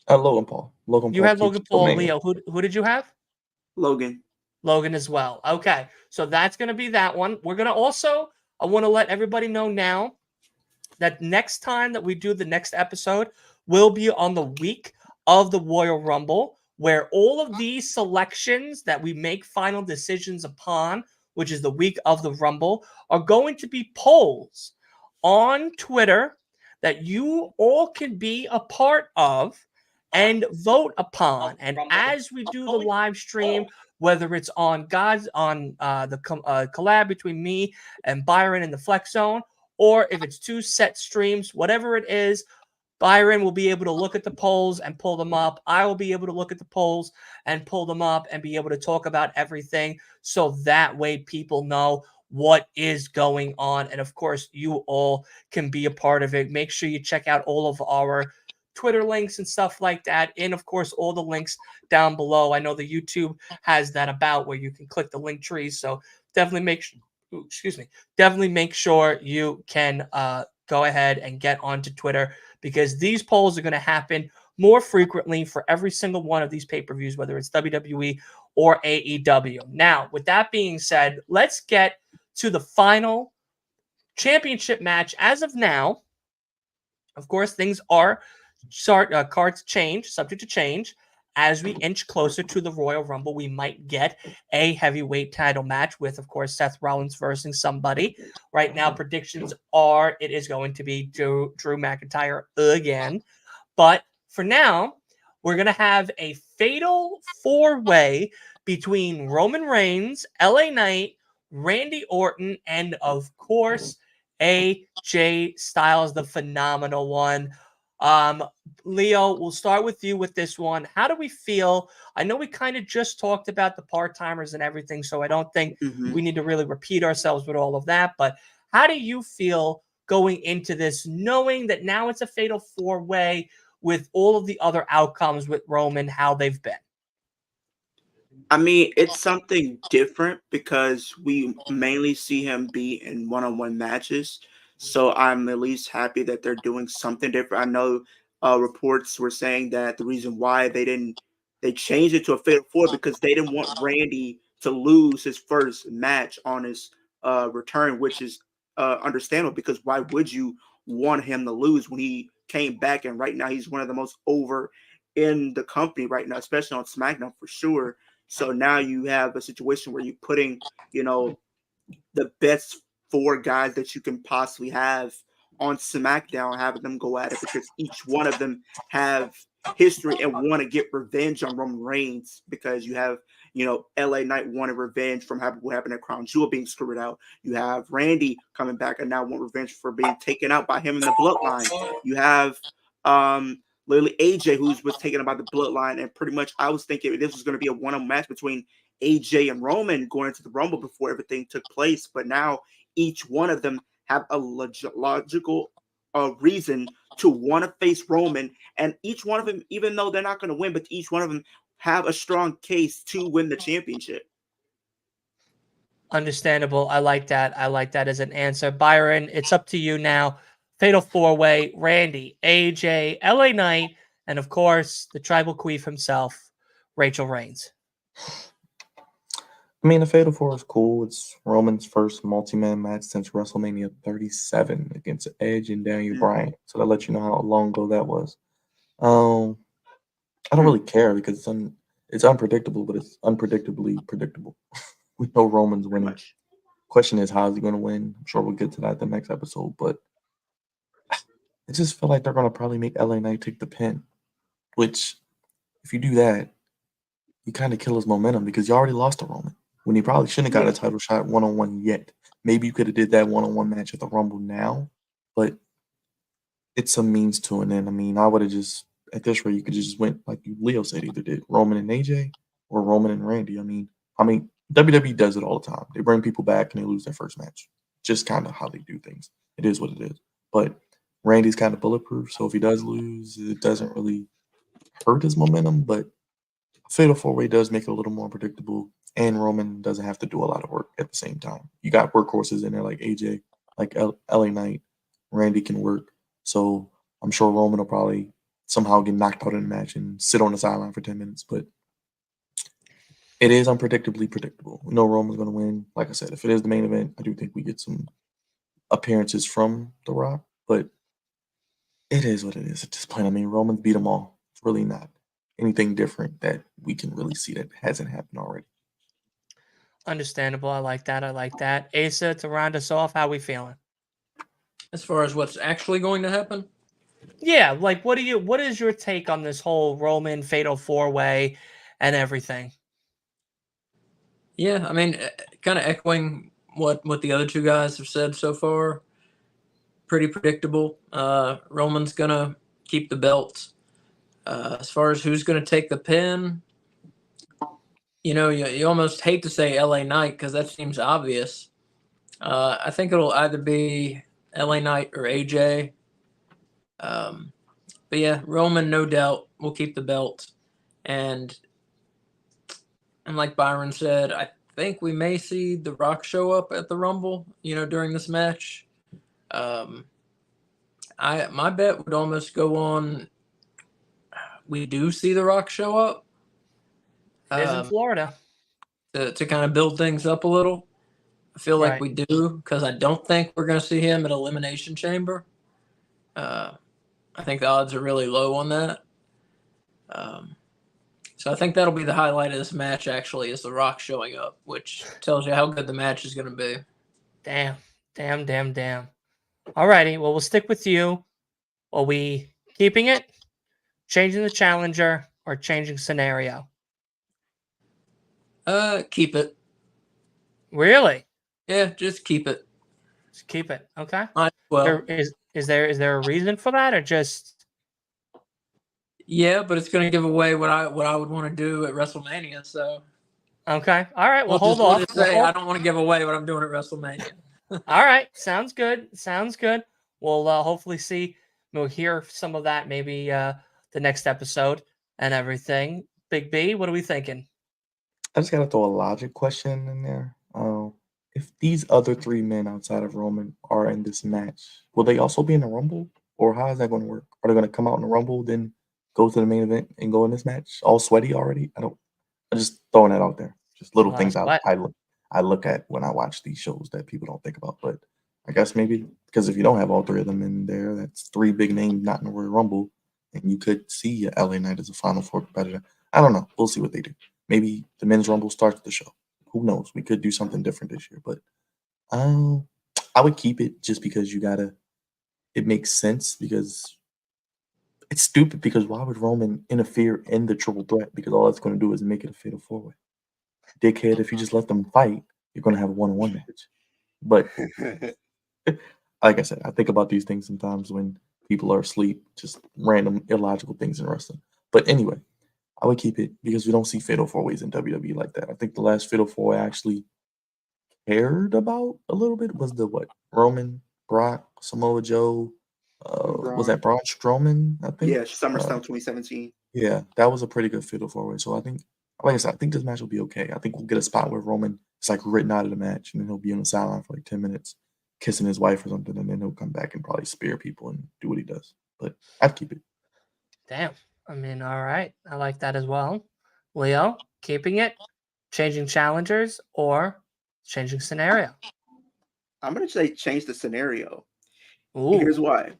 Logan Paul. Logan You Paul had keeps Logan Paul, Omega. Leo. Who did you have? Logan. Logan as well. Okay, so that's going to be that one. We're going to also, I want to let everybody know now that next time that we do the next episode will be on the week of the Royal Rumble, where all of these selections that we make final decisions upon, which is the week of the Rumble, are going to be polls on Twitter that you all can be a part of and vote upon. And as we do the live stream, whether it's on the collab between me and Byron in the Flex Zone, or if it's two set streams, whatever it is, Byron will be able to look at the polls and pull them up. I will be able to look at the polls and pull them up and be able to talk about everything. So that way people know what is going on. And of course, you all can be a part of it. Make sure you check out all of our Twitter links and stuff like that. And of course, all the links down below. I know the YouTube has that about where you can click the link trees. So definitely make sure you can go ahead and get onto Twitter, because these polls are going to happen more frequently for every single one of these pay-per-views, whether it's WWE or AEW. Now, with that being said, let's get to the final championship match. As of now, of course, things are cards change, subject to change. As we inch closer to the Royal Rumble, we might get a heavyweight title match with, of course, Seth Rollins versus somebody. Right now, predictions are it is going to be Drew McIntyre again. But for now, we're going to have a fatal four-way between Roman Reigns, LA Knight, Randy Orton, and, of course, AJ Styles, the phenomenal one. Leo, we'll start with you with this one. How do we feel? I know we kind of just talked about the part-timers and everything, so I don't think we need to really repeat ourselves with all of that. But how do you feel going into this, knowing that now it's a fatal four-way with all of the other outcomes with Roman, how they've been? I mean, it's something different because we mainly see him be in one-on-one matches. So I'm at least happy that they're doing something different. I know reports were saying that the reason why they changed it to a fatal four because they didn't want Randy to lose his first match on his return, which is understandable, because why would you want him to lose when he came back and right now he's one of the most over in the company right now, especially on SmackDown for sure. So now you have a situation where you're putting, the best four guys that you can possibly have on SmackDown, having them go at it because each one of them have history and want to get revenge on Roman Reigns, because you have, LA Knight wanted revenge from what happened at Crown Jewel being screwed out. You have Randy coming back and now want revenge for being taken out by him in the Bloodline. You have literally AJ, who was taken about the Bloodline, and pretty much I was thinking this was going to be a one-on-one match between AJ and Roman going into the Rumble before everything took place. But now each one of them have a logical reason to want to face Roman, and each one of them, even though they're not going to win, but each one of them have a strong case to win the championship. Understandable. I like that. I like that as an answer. Byron, it's up to you now. Fatal four-way, Randy, AJ, LA Knight, and of course, the tribal queen himself, Rachel Reigns. I mean, the Fatal Four is cool. It's Roman's first multi-man match since WrestleMania 37 against Edge and Daniel Bryan. So that lets you know how long ago that was. I don't really care because it's unpredictable, but it's unpredictably predictable. We know Roman's winning. Question is, how is he going to win? I'm sure we'll get to that in the next episode, but I just feel like they're going to probably make LA Knight take the pin, which if you do that, you kind of kill his momentum because you already lost to Roman when he probably shouldn't have got a title shot one-on-one yet. Maybe you could have did that one-on-one match at the Rumble now, but it's a means to an end. I mean, I would have just at this rate you could just went like Leo said, either did Roman and AJ or Roman and Randy. I mean, WWE does it all the time. They bring people back and they lose their first match. Just kind of how they do things. It is what it is. But Randy's kind of bulletproof, so if he does lose, it doesn't really hurt his momentum. But a Fatal 4-Way does make it a little more predictable, and Roman doesn't have to do a lot of work at the same time. You got workhorses in there like AJ, like LA Knight. Randy can work. So I'm sure Roman will probably somehow get knocked out in the match and sit on the sideline for 10 minutes. But it is unpredictably predictable. We know Roman's going to win. Like I said, if it is the main event, I do think we get some appearances from The Rock. But it is what it is at this point. I mean, Roman's beat them all. It's really not anything different that we can really see that hasn't happened already. Understandable. I like that. I like that. Asa, to round us off, how we feeling? As far as what's actually going to happen, Yeah, like what is your take on this whole Roman Fatal 4-Way and everything? yeah, I mean, kind of echoing what the other two guys have said so far. Pretty predictable. Roman's gonna keep the belt. As far as who's gonna take the pin, you almost hate to say LA Knight because that seems obvious. I think it'll either be LA Knight or AJ. But yeah, Roman, no doubt, will keep the belt. And like Byron said, I think we may see The Rock show up at the Rumble, during this match. My bet would almost go on we do see The Rock show up. It is in Florida. To kind of build things up a little. I feel like we do because I don't think we're going to see him at Elimination Chamber. I think the odds are really low on that. So I think that'll be the highlight of this match, actually, is The Rock showing up, which tells you how good the match is going to be. Damn. Alrighty, well, we'll stick with you. Are we keeping it, changing the challenger, or changing scenario? Keep it. Really? Yeah, just keep it. Just keep it. Okay. Well, is there a reason for that, or just? Yeah, but it's going to give away what I would want to do at WrestleMania. So. Okay. All right. Well, hold on. on. I don't want to give away what I'm doing at WrestleMania. All right. Sounds good. We'll hopefully we'll hear some of that maybe the next episode and everything. Big B, what are we thinking? I just got to throw a logic question in there. If these other three men outside of Roman are in this match, will they also be in the Rumble? Or how is that going to work? Are they going to come out in the Rumble, then go to the main event and go in this match all sweaty already? I'm just throwing that out there. Just little things I look at when I watch these shows that people don't think about. But I guess maybe because if you don't have all three of them in there, that's three big names not in the Royal Rumble, and you could see LA Knight as a Final Four competitor. I don't know. We'll see what they do. Maybe the men's Rumble starts the show. Who knows? We could do something different this year. But I would keep it just because it makes sense because it's stupid because why would Roman interfere in the triple threat? Because all that's going to do is make it a fatal 4-way. Dickhead, if you just let them fight, you're going to have a one-on-one match. But like I said, I think about these things sometimes when people are asleep, just random illogical things in wrestling. But anyway, I would keep it because we don't see fatal 4-ways in WWE like that. I think the last fatal 4-way I actually cared about a little bit was the Roman, Brock, Samoa Joe. Was that Braun Strowman? I think. Yeah, SummerSlam 2017. Yeah, that was a pretty good fatal 4-way. So I think, like I said, I think this match will be okay. I think we'll get a spot where Roman is like written out of the match, and then he'll be on the sideline for like 10 minutes, kissing his wife or something, and then he'll come back and probably spear people and do what he does. But I'd keep it. Damn. I mean, all right. I like that as well. Leo, keeping it, changing challengers, or changing scenario? I'm going to say change the scenario. Ooh. Here's why.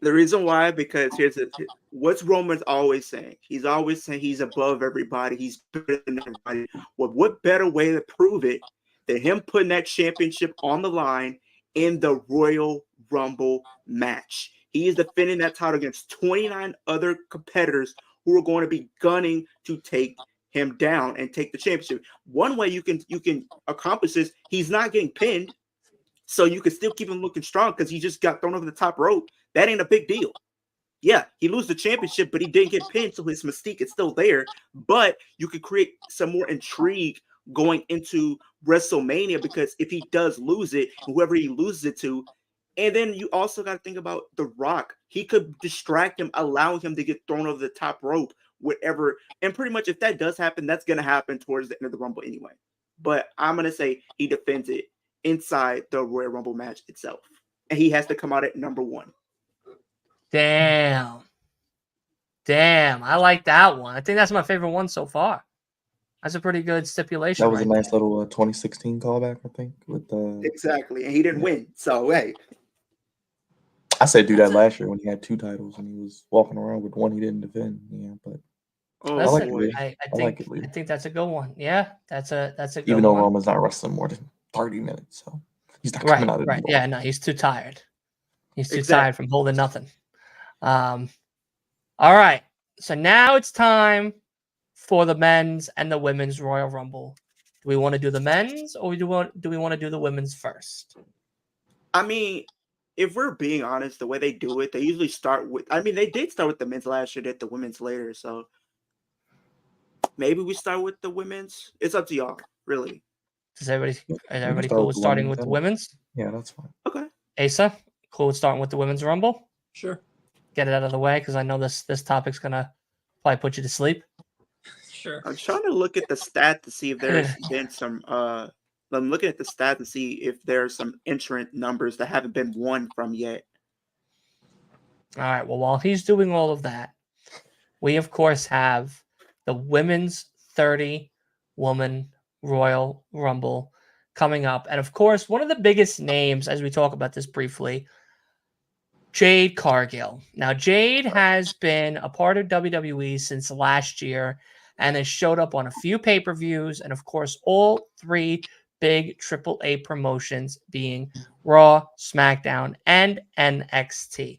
The reason why, because what's Roman's always saying? He's always saying he's above everybody. He's better than everybody. Well, what better way to prove it than him putting that championship on the line in the Royal Rumble match? He is defending that title against 29 other competitors who are going to be gunning to take him down and take the championship. One way you can accomplish this, he's not getting pinned, so you can still keep him looking strong because he just got thrown over the top rope. That ain't a big deal. Yeah, he lose the championship, but he didn't get pinned, so his mystique is still there. But you could create some more intrigue going into WrestleMania, because if he does lose it, whoever he loses it to, and then you also got to think about The Rock. He could distract him, allowing him to get thrown over the top rope, whatever. And pretty much if that does happen, that's going to happen towards the end of the Rumble anyway. But I'm going to say he defends it inside the Royal Rumble match itself. And he has to come out at number 1. Damn. I like that one. I think that's my favorite one so far. That's a pretty good stipulation. That was right a nice there. little 2016 callback, I think. With Exactly. And he didn't win. So, hey. I said do that last year when he had 2 titles and he was walking around with one he didn't defend. Yeah, but Oh, I like Listen, it, Lee. I I like it, Lee. think that's a good one. Yeah, that's a good Even though one. Roman's not wrestling more than 30 minutes, so he's not coming out of the Right. door. Yeah, no, he's too tired. He's too Exactly. tired from holding nothing. All right. So now it's time for the men's and the women's Royal Rumble. Do we want to do the men's, or do we want to do the women's first? I mean, if we're being honest, the way they do it, they usually start with, I mean, they did start with the men's last year, did the women's later. So maybe we start with the women's. It's up to y'all, really. Is everybody start cool with with the starting women's with the then. women's? Yeah, that's fine. Okay. Asa, cool with starting with the women's Rumble? Sure. Get it out of the way, because I know this topic's gonna probably put you to sleep. Sure. I'm trying to look at the stat to see if there's been some I'm looking at the stat to see if there's some entrant numbers that haven't been won from yet. All right. Well, while he's doing all of that, we of course have the women's 30 woman Royal Rumble coming up. And of course, one of the biggest names, as we talk about this briefly, Jade Cargill. Now, Jade has been a part of WWE since last year and has showed up on a few pay-per-views, and of course, all 3 big AAA promotions being Raw, SmackDown, and NXT.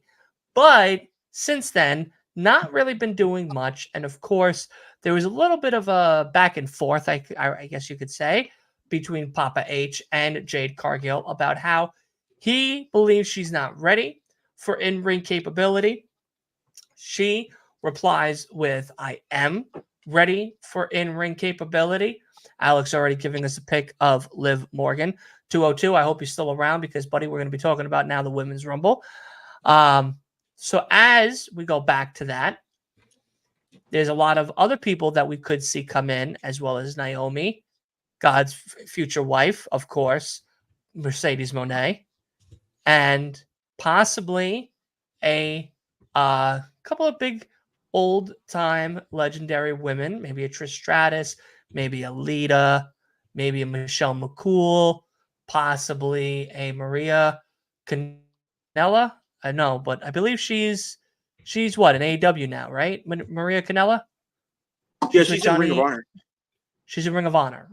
But since then, not really been doing much. And of course, there was a little bit of a back and forth, I guess you could say, between Papa H and Jade Cargill about how he believes she's not ready for in-ring capability. She replies with, I am ready for in-ring capability. Alex already giving us a pic of Liv Morgan. 202, I hope you're still around, because, buddy, we're going to be talking about now the Women's Rumble. So as we go back to that, there's a lot of other people that we could see come in, as well as Naomi, God's future wife, of course, Mercedes Moné, and possibly a couple of big old-time legendary women, maybe a Trish Stratus, maybe a Lita, maybe a Michelle McCool, possibly a Maria Canella. I know, but I believe she's what, in AEW now, right? Maria Canella? Yeah, with she's in Ring of Honor. She's in Ring of Honor.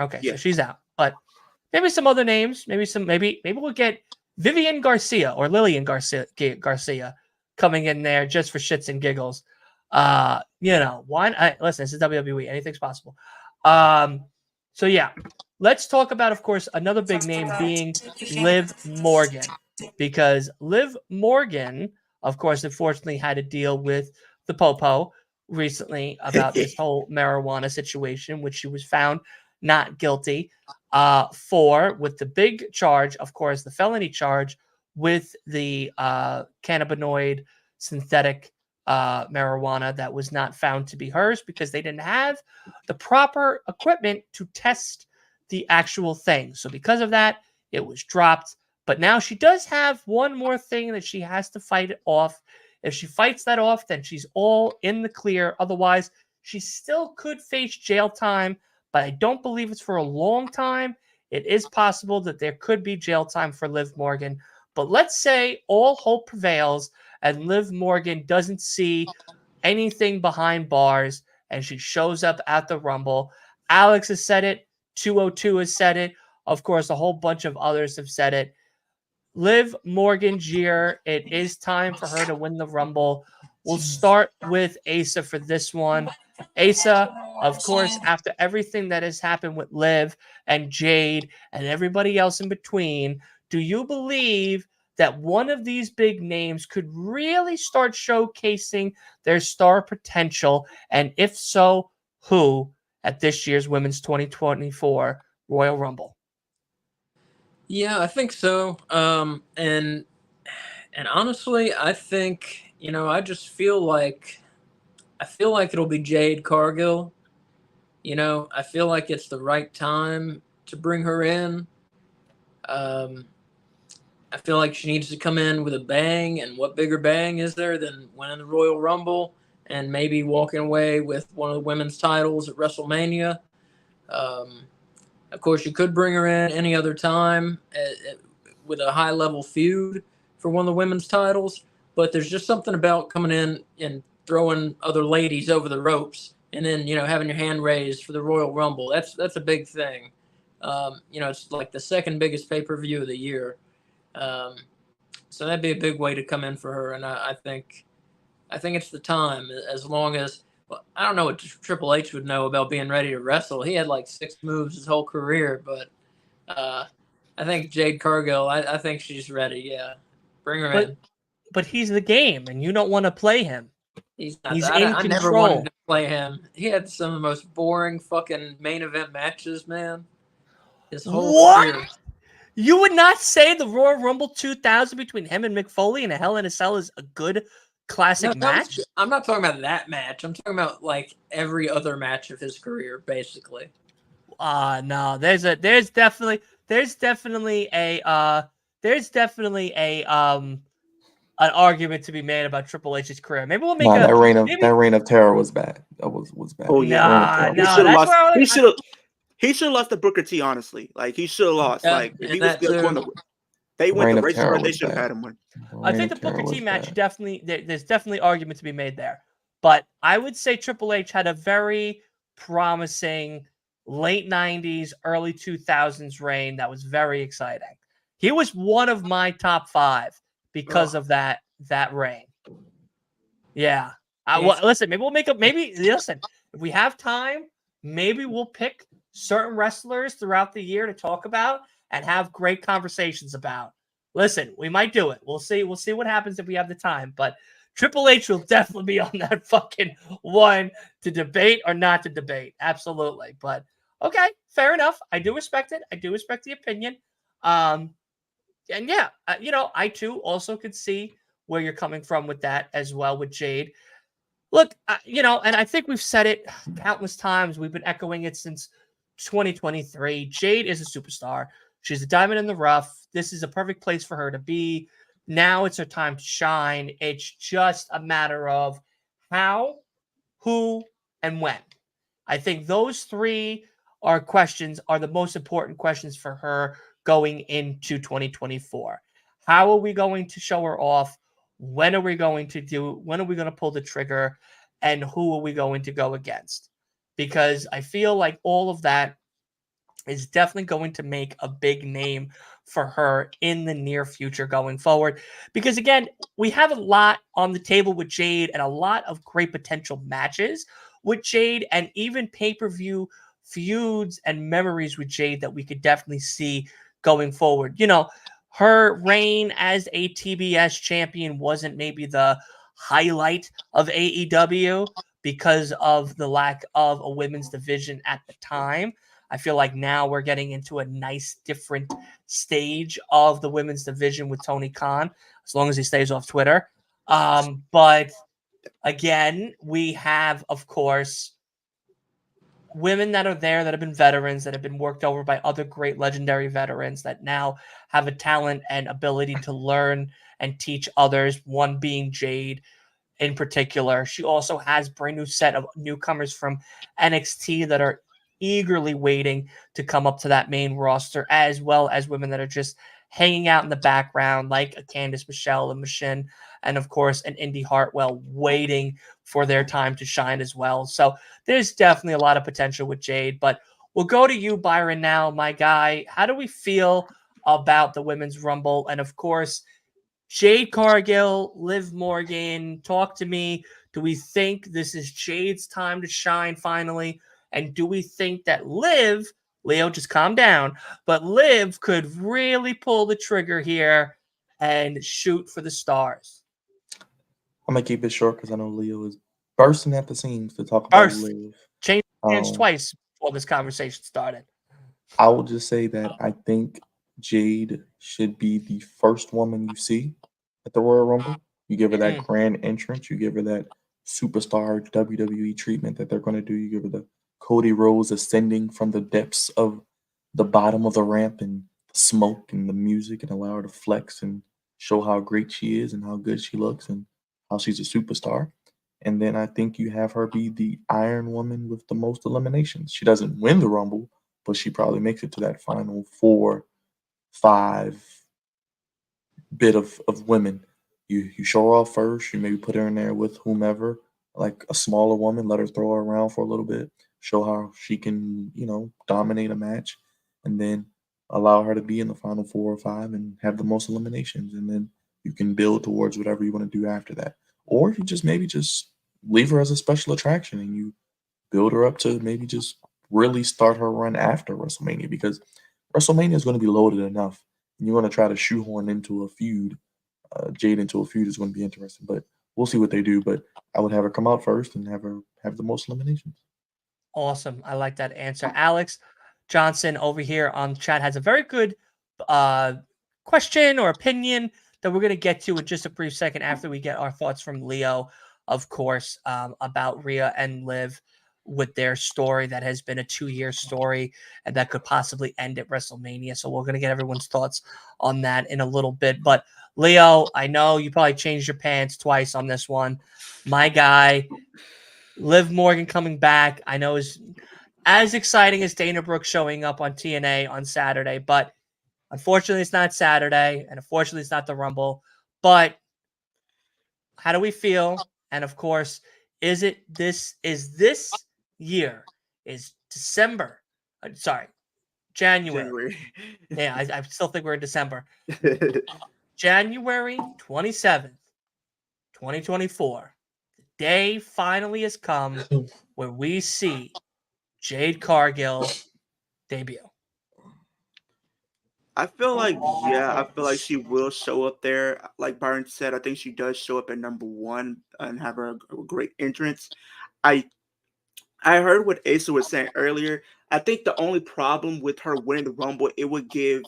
Okay, Yeah. so she's out. But maybe some other names. Maybe we'll get Vivian Garcia or Lillian Garcia coming in there just for shits and giggles. Why? Listen, this is WWE. Anything's possible. So yeah, let's talk about, of course, another big name being Liv Morgan, because Liv Morgan, of course, unfortunately had to deal with the Popo recently about this whole marijuana situation, which she was found not guilty for, with the big charge, of course, the felony charge with the cannabinoid synthetic marijuana that was not found to be hers because they didn't have the proper equipment to test the actual thing. So because of that, it was dropped. But now she does have one more thing that she has to fight off. If she fights that off, then she's all in the clear. Otherwise, she still could face jail time, but I don't believe it's for a long time. It is possible that there could be jail time for Liv Morgan. But let's say all hope prevails and Liv Morgan doesn't see anything behind bars and she shows up at the Rumble. Alex has said it. 202 has said it. Of course, a whole bunch of others have said it. Liv Morgan Gier, it is time for her to win the Rumble. We'll start with Asa for this one. Asa, of course, after everything that has happened with Liv and Jade and everybody else in between, do you believe that one of these big names could really start showcasing their star potential? And if so, who at this year's Women's 2024 Royal Rumble? Yeah, I think so. And honestly, I think I just feel like it'll be Jade Cargill. I feel like it's the right time to bring her in. I feel like she needs to come in with a bang, and what bigger bang is there than winning the Royal Rumble and maybe walking away with one of the women's titles at WrestleMania? Of course, you could bring her in any other time with a high-level feud for one of the women's titles, but there's just something about coming in and throwing other ladies over the ropes and then, having your hand raised for the Royal Rumble. That's a big thing. It's like the second biggest pay-per-view of the year. So that'd be a big way to come in for her, and I think it's the time. As long as I don't know what Triple H would know about being ready to wrestle. He had like 6 moves his whole career, but I think Jade Cargill. I think she's ready. Yeah, bring her in. But he's the game, and you don't want to play him. He's not. He's I in never control. wanted to play him. He had some of the most boring fucking main event matches, man. His whole career. You would not say the Royal Rumble 2000 between him and Mick Foley in a Hell in a Cell is a good classic match? I'm not talking about that match. I'm talking about like every other match of his career, basically. No. There's definitely an argument to be made about Triple H's career. Maybe we'll make that reign of terror was bad. That was bad. Oh yeah, he he should have lost to Booker T. Honestly, like he should have lost. Like if he was they went the race card, they should have had him win. I think the Booker T match there's definitely argument to be made there. But I would say Triple H had a very promising late 90s, early 2000s reign that was very exciting. He was one of my top 5 because of that reign. Yeah. Listen, listen, if we have time, maybe we'll pick certain wrestlers throughout the year to talk about and have great conversations about. Listen, we might do it. We'll see what happens if we have the time. But Triple H will definitely be on that fucking one to debate or not to debate. Absolutely. But okay, fair enough. I do respect it. I do respect the opinion. And yeah, I too also could see where you're coming from with that as well with Jade. Look, and I think we've said it countless times. We've been echoing it since 2023. Jade is a superstar. She's a diamond in the rough. This is a perfect place for her to be. Now it's her time to shine. It's just a matter of how, who, and when. I think those 3 are the most important questions for her going into 2024. How are we going to show her off? When are we going to pull the trigger? And who are we going to go against? Because I feel like all of that is definitely going to make a big name for her in the near future going forward. Because again, we have a lot on the table with Jade and a lot of great potential matches with Jade and even pay-per-view feuds and memories with Jade that we could definitely see going forward. Her reign as a TBS champion wasn't maybe the highlight of AEW because of the lack of a women's division at the time. I feel like now we're getting into a nice different stage of the women's division with Tony Khan, as long as he stays off Twitter. But again, we have, of course, women that are there that have been veterans, that have been worked over by other great legendary veterans that now have a talent and ability to learn and teach others, one being Jade in particular. She also has a brand new set of newcomers from NXT that are eagerly waiting to come up to that main roster, as well as women that are just hanging out in the background, like a Candice Michelle and Machin, and of course an Indy Hartwell, waiting for their time to shine as well. So there's definitely a lot of potential with Jade. But we'll go to you, Byron, now, my guy. How do we feel about the Women's Rumble? And of course, Jade Cargill, Liv Morgan, talk to me. Do we think this is Jade's time to shine finally? And do we think that Liv, Leo, just calm down, but Liv could really pull the trigger here and shoot for the stars? I'm gonna keep it short because I know Leo is bursting at the seams to talk about First, Liv. change hands Um, twice before this conversation started. I will just say that I think Jade should be the first woman you see at the Royal Rumble. You give her that grand entrance, you give her that superstar WWE treatment that they're going to do. You give her the Cody Rhodes ascending from the depths of the bottom of the ramp and the smoke and the music, and allow her to flex and show how great she is and how good she looks and how she's a superstar. And then I think you have her be the Iron Woman with the most eliminations. She doesn't win the Rumble, but she probably makes it to that final 4, 5 bit of women. You show her off first. You maybe put her in there with whomever, like a smaller woman. Let her throw her around for a little bit. Show how she can, dominate a match, and then allow her to be in the final 4 or 5 and have the most eliminations. And then you can build towards whatever you want to do after that. Or you just maybe just leave her as a special attraction and you build her up to maybe just really start her run after WrestleMania, because WrestleMania is going to be loaded enough. And you want to try to shoehorn into a feud, Jade into a feud is going to be interesting. But we'll see what they do. But I would have her come out first and have her have the most eliminations. Awesome. I like that answer. Alex Johnson over here on chat has a very good question or opinion that we're going to get to in just a brief second after we get our thoughts from Leo, of course, about Rhea and Liv with their story that has been a 2-year story and that could possibly end at WrestleMania. So we're going to get everyone's thoughts on that in a little bit. But Leo, I know you probably changed your pants twice on this one. My guy, Liv Morgan coming back, I know is as exciting as Dana Brooke showing up on TNA on Saturday, but unfortunately it's not Saturday, and unfortunately it's not the Rumble. But how do we feel? And of course, is this year is December? January. Yeah, I still think we're in December. January 27th, 2024. The day finally has come where we see Jade Cargill debut. I feel like she will show up there. Like Byron said, I think she does show up at number 1 and have a great entrance. I I heard what Asa was saying earlier. I think the only problem with her winning the Rumble, it would give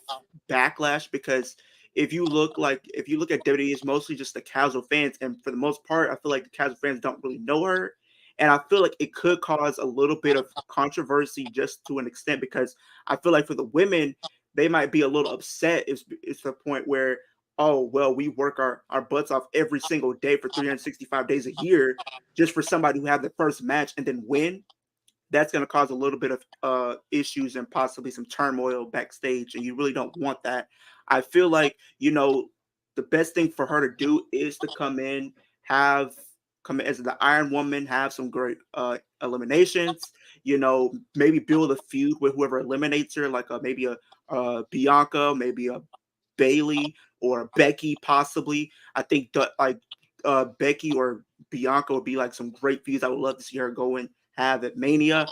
backlash, because if you look at WWE, it's mostly just the casual fans, and for the most part, I feel like the casual fans don't really know her, and I feel like it could cause a little bit of controversy just to an extent, because I feel like for the women, they might be a little upset. It's the point where, oh well, we work our butts off every single day for 365 days a year just for somebody who had the first match and then win. That's going to cause a little bit of issues and possibly some turmoil backstage, and you really don't want that. I feel like, the best thing for her to do is to come in as the Iron Woman, have some great eliminations, maybe build a feud with whoever eliminates her, like maybe a Bianca, maybe a Bailey or a Becky, possibly. I think that Becky or Bianca would be like some great feuds. I would love to see her go and have at Mania.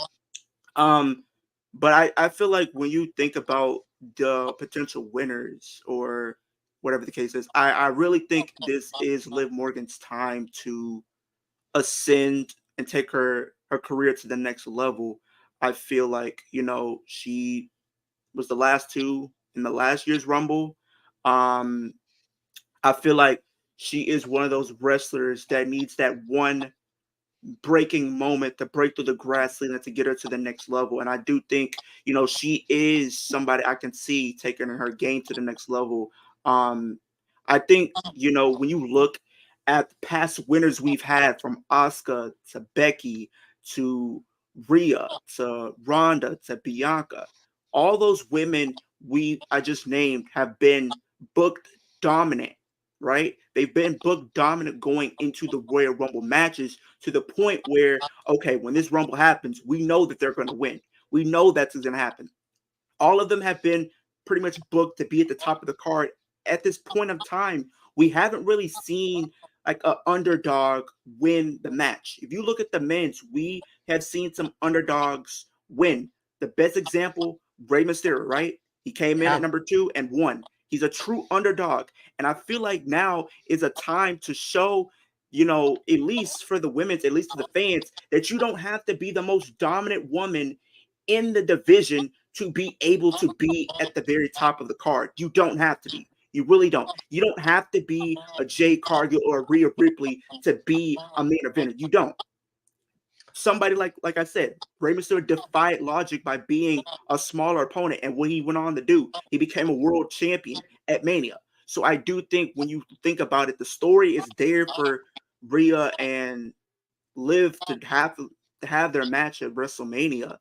But I feel like when you think about the potential winners or whatever the case is, I really think this is Liv Morgan's time to ascend and take her career to the next level. I feel like, she was the last two in the last year's Rumble. Um, I feel like she is one of those wrestlers that needs that one breaking moment to break through the grass ceiling to get her to the next level. And I do think, she is somebody I can see taking her game to the next level. I think, when you look at the past winners we've had, from Asuka to Becky to Rhea to Ronda to Bianca, all those women I just named have been booked dominant, right? They've been booked dominant going into the Royal Rumble matches, to the point where, okay, when this Rumble happens, we know that they're going to win. We know that's going to happen. All of them have been pretty much booked to be at the top of the card at this point of time We haven't really seen like an underdog win the match. If you look at the men's, we have seen some underdogs win. The best example, Rey Mysterio, right? He came in Yeah. at number 2 and won. He's a true underdog. And I feel like now is a time to show, at least for the women's, at least to the fans, that you don't have to be the most dominant woman in the division to be able to be at the very top of the card. You don't have to be. You really don't. You don't have to be a Jay Cargill or a Rhea Ripley to be a main eventer. You don't. Somebody like I said, Rey Mysterio defied logic by being a smaller opponent, and what he went on to do, he became a world champion at Mania. So I do think when you think about it, the story is there for Rhea and Liv to have their match at WrestleMania.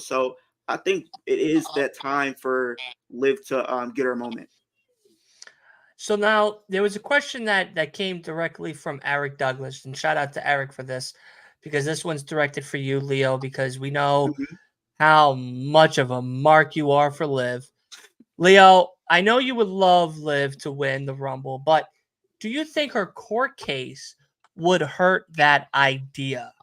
So I think it is that time for Liv to get her moment. So now there was a question that came directly from Eric Douglas, and shout out to Eric for this, because this one's directed for you, Leo, because we know Mhm. how much of a mark you are for Liv. Leo, I know you would love Liv to win the Rumble, but do you think her court case would hurt that idea?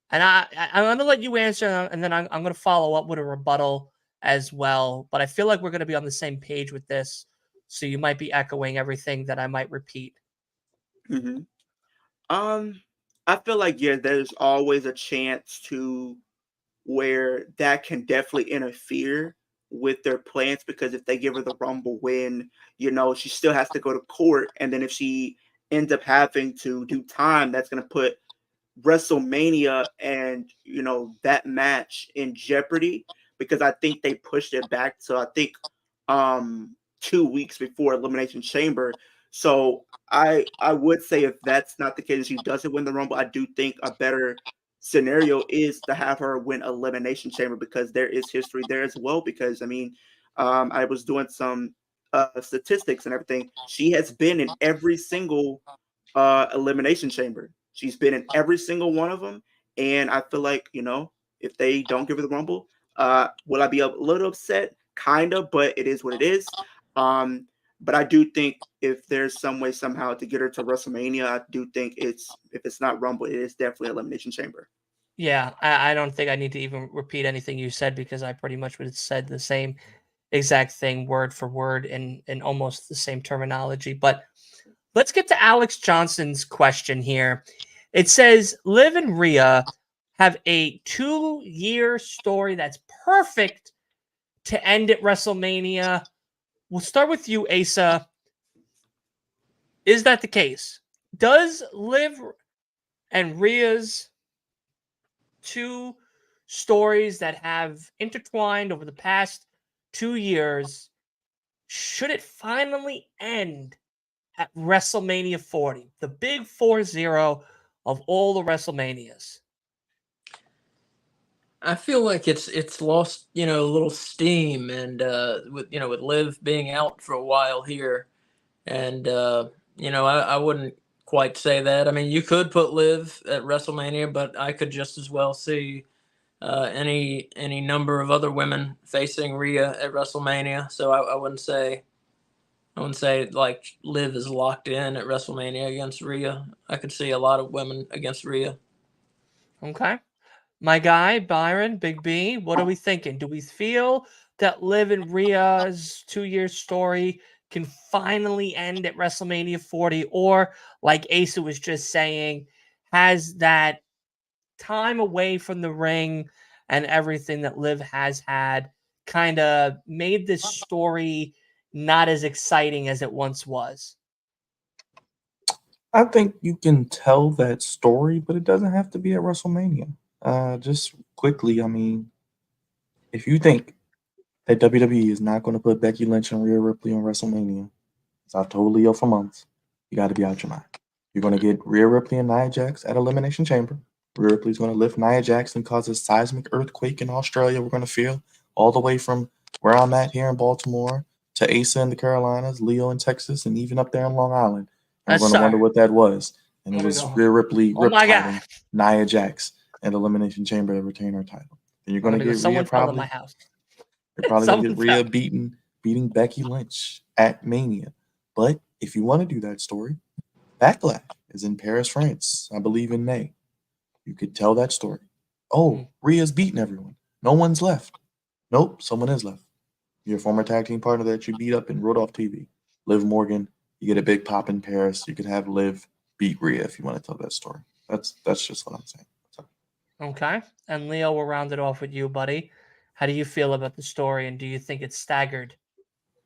And I'm going to let you answer, and then I'm going to follow up with a rebuttal as well. But I feel like we're going to be on the same page with this, so you might be echoing everything that I might repeat. Mhm. I feel like there's always a chance to where that can definitely interfere with their plans, because if they give her the Rumble win, she still has to go to court, and then if she ends up having to do time, that's going to put WrestleMania and that match in jeopardy, because I think they pushed it back to, I think, 2 weeks before Elimination Chamber. So I would say, if that's not the case, she doesn't win the Rumble, I do think a better scenario is to have her win Elimination Chamber, because there is history there as well. Because I was doing some statistics and everything. She has been in every single Elimination Chamber. She's been in every single one of them, and I feel like if they don't give her the Rumble, will I be a little upset? Kind of, but it is what it is. But I do think if there's some way somehow to get her to WrestleMania, I do think if it's not Rumble, it is definitely Elimination Chamber. Yeah, I don't think I need to even repeat anything you said, because I pretty much would have said the same exact thing word for word in almost the same terminology. But let's get to Alex Johnson's question here. It says, Liv and Rhea have a 2-year story that's perfect to end at WrestleMania. We'll start with you, Asa. Is that the case? Does Liv and Rhea's 2 stories that have intertwined over the past 2 years, should it finally end at WrestleMania 40, the big 40 of all the WrestleManias? I feel like it's lost, a little steam, and with Liv being out for a while here, and I wouldn't quite say that. I mean, you could put Liv at WrestleMania, but I could just as well see any number of other women facing Rhea at WrestleMania. So I wouldn't say like Liv is locked in at WrestleMania against Rhea. I could see a lot of women against Rhea. Okay. My guy, Byron, Big B, what are we thinking? Do we feel that Liv and Rhea's 2-year story can finally end at WrestleMania 40? Or, like Asa was just saying, has that time away from the ring and everything that Liv has had kind of made this story not as exciting as it once was? I think you can tell that story, but it doesn't have to be at WrestleMania. Just quickly, I mean, if you think that WWE is not going to put Becky Lynch and Rhea Ripley on WrestleMania, as I've told Leo for months, you got to be out your mind. You're going to get Rhea Ripley and Nia Jax at Elimination Chamber. Rhea Ripley's going to lift Nia Jax and cause a seismic earthquake in Australia. We're going to feel all the way from where I'm at here in Baltimore to Asa in the Carolinas, Leo in Texas, and even up there in Long Island. And Yes, we're going to sir. wonder what that was. And it What was is it? Rhea Ripley Oh my riptiding God. Nia Jax at Elimination Chamber to retain her title. And you're going to get Rhea Someone fell in my probably. house. You're probably going to Someone get Rhea fell. beating Becky Lynch at Mania. But If you want to do that story, Backlash is in Paris, France, I believe in May. You could tell that story. Oh, Rhea's beaten everyone. No one's left. Nope, someone is left. Your former tag team partner that you beat up and wrote off TV. Liv Morgan, you get a big pop in Paris. You could have Liv beat Rhea if you want to tell that story. That's just what I'm saying. Okay. And Leo, we'll round it off with you, buddy. How do you feel about the story, and do you think it's staggered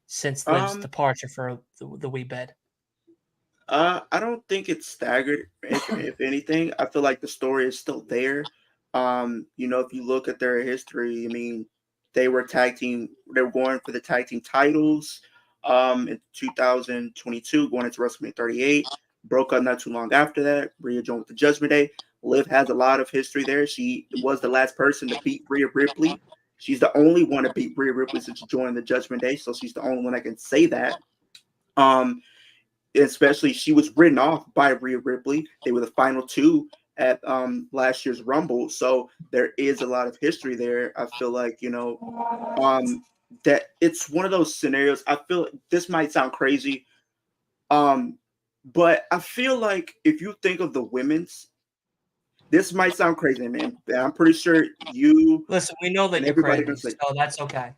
since Liv's Um, departure for the wee bed? I don't think it's staggered. If anything, I feel like the story is still there. If you look at their history, I mean, they were tag team. They were going for the tag team titles. In 2022, going into WrestleMania 38, broke up not too long after that. Rhea joined with the Judgment Day. Liv has a lot of history there. She was the last person to beat Rhea Ripley. She's the only one to beat Rhea Ripley since she joined the Judgment Day, so she's the only one that can say that. Um, Especially she was written off by Rhea Ripley. They were the final two at last year's Rumble, so there is a lot of history there. I feel like that it's one of those scenarios. I feel this might sound crazy, but I feel like if you think of the women's, this might sound crazy, man. I'm pretty sure you Listen, we know that and you're everybody crazy, knows that. so that's okay.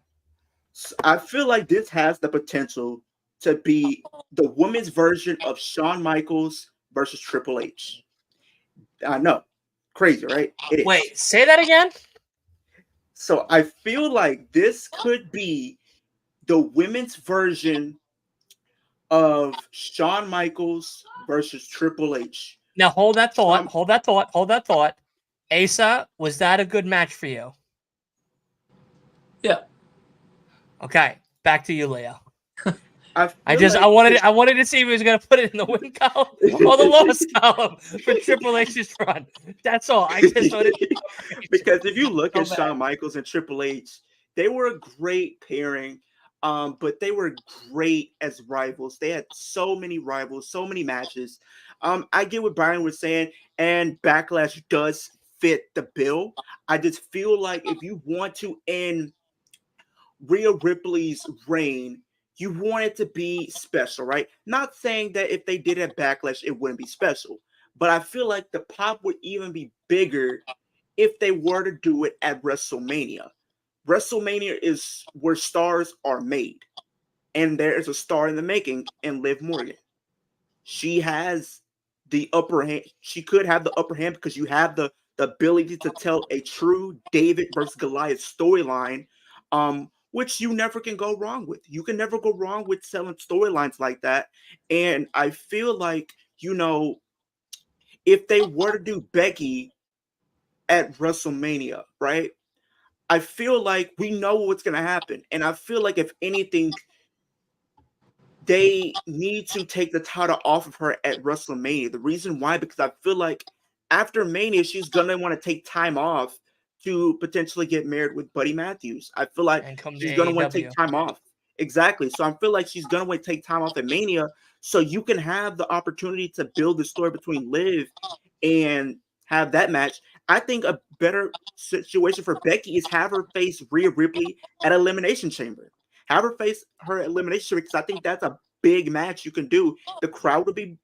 I feel like this has the potential to be the women's version of Shawn Michaels versus Triple H. I know, crazy, right? It is. Wait, say that again? So I feel like this could be the women's version of Shawn Michaels versus Triple H. Now hold that thought. Hold that thought. Asa, was that a good match for you? Yeah. Okay, back to you, Leo. I wanted to see if he was going to put it in the win column or the loss column for Triple H's run. That's all. I just wanted because if you look at bad. Shawn Michaels and Triple H, they were a great pairing, but they were great as rivals. They had so many rivals, so many matches. I get what Byron was saying, and Backlash does fit the bill. I just feel like if you want to end Rhea Ripley's reign, you want it to be special, right? Not saying that if they did it at Backlash, it wouldn't be special. But I feel like the pop would even be bigger if they were to do it at WrestleMania. WrestleMania is where stars are made. And there is a star in the making in Liv Morgan. She has the upper hand. She could have the upper hand because you have the ability to tell a true David versus Goliath storyline, which you never can go wrong with. You can never go wrong with selling storylines like that. And I feel like, if they were to do Becky at WrestleMania, right? I feel like we know what's going to happen. And I feel like if anything, they need to take the title off of her at WrestleMania. The reason why, because I feel like after Mania, she's going to want to take time off to potentially get married with Buddy Matthews. I feel like she's going to want to take time off. Exactly. So I feel like she's going to want to take time off at Mania so you can have the opportunity to build the story between Liv and have that match. I think a better situation for Becky is have her face Rhea Ripley at Elimination Chamber. Have her face her at Elimination Chamber because I think that's a big match you can do. The crowd will be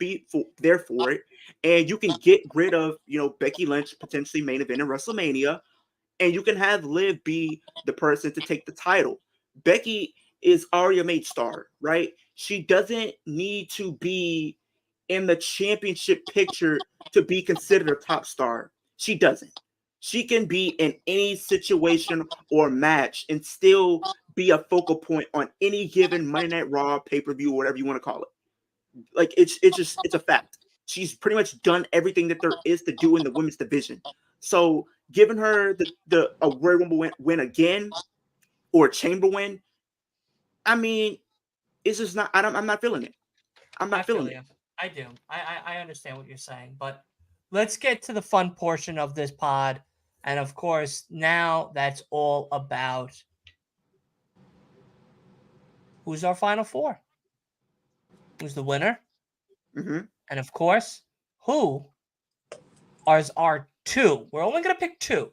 there for it, and you can get rid of Becky Lynch potentially main event in WrestleMania, and you can have Liv be the person to take the title. Becky is already a made star, right? She doesn't need to be in the championship picture to be considered a top star. She doesn't. She can be in any situation or match and still be a focal point on any given Monday Night Raw, pay-per-view, whatever you want to call it. Like it's a fact. She's pretty much done everything that there is to do in the women's division. So giving her the Royal Rumble win again or a Chamber win, I mean, it's just not. I'm not feeling it. I'm not feeling it. I do. I understand what you're saying, but let's get to the fun portion of this pod. And of course, now that's all about who's our final four, who's the winner, Mm-hmm. and of course, who are our two. We're only going to pick two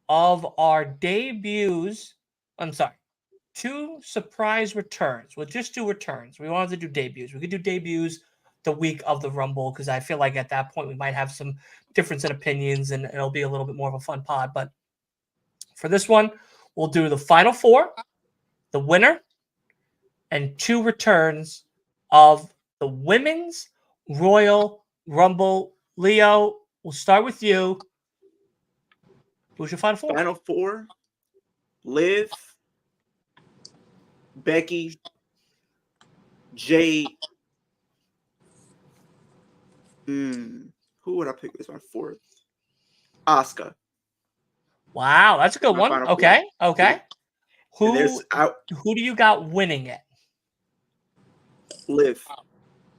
of our debuts. I'm sorry, 2 surprise returns. We'll just do returns. We wanted to do debuts. We could do debuts the week of the Rumble because I feel like at that point we might have some difference in opinions and it'll be a little bit more of a fun pod. But for this one, we'll do the final 4, the winner, and 2 returns of the Women's Royal Rumble. Leo, we'll start with you. Who's your final 4? Final 4: Liv, Becky, Jade. Who would I pick as my 4th? Asuka. Wow, that's a good My one. final 4. Okay, okay. And there's Who do you got winning it? Liv.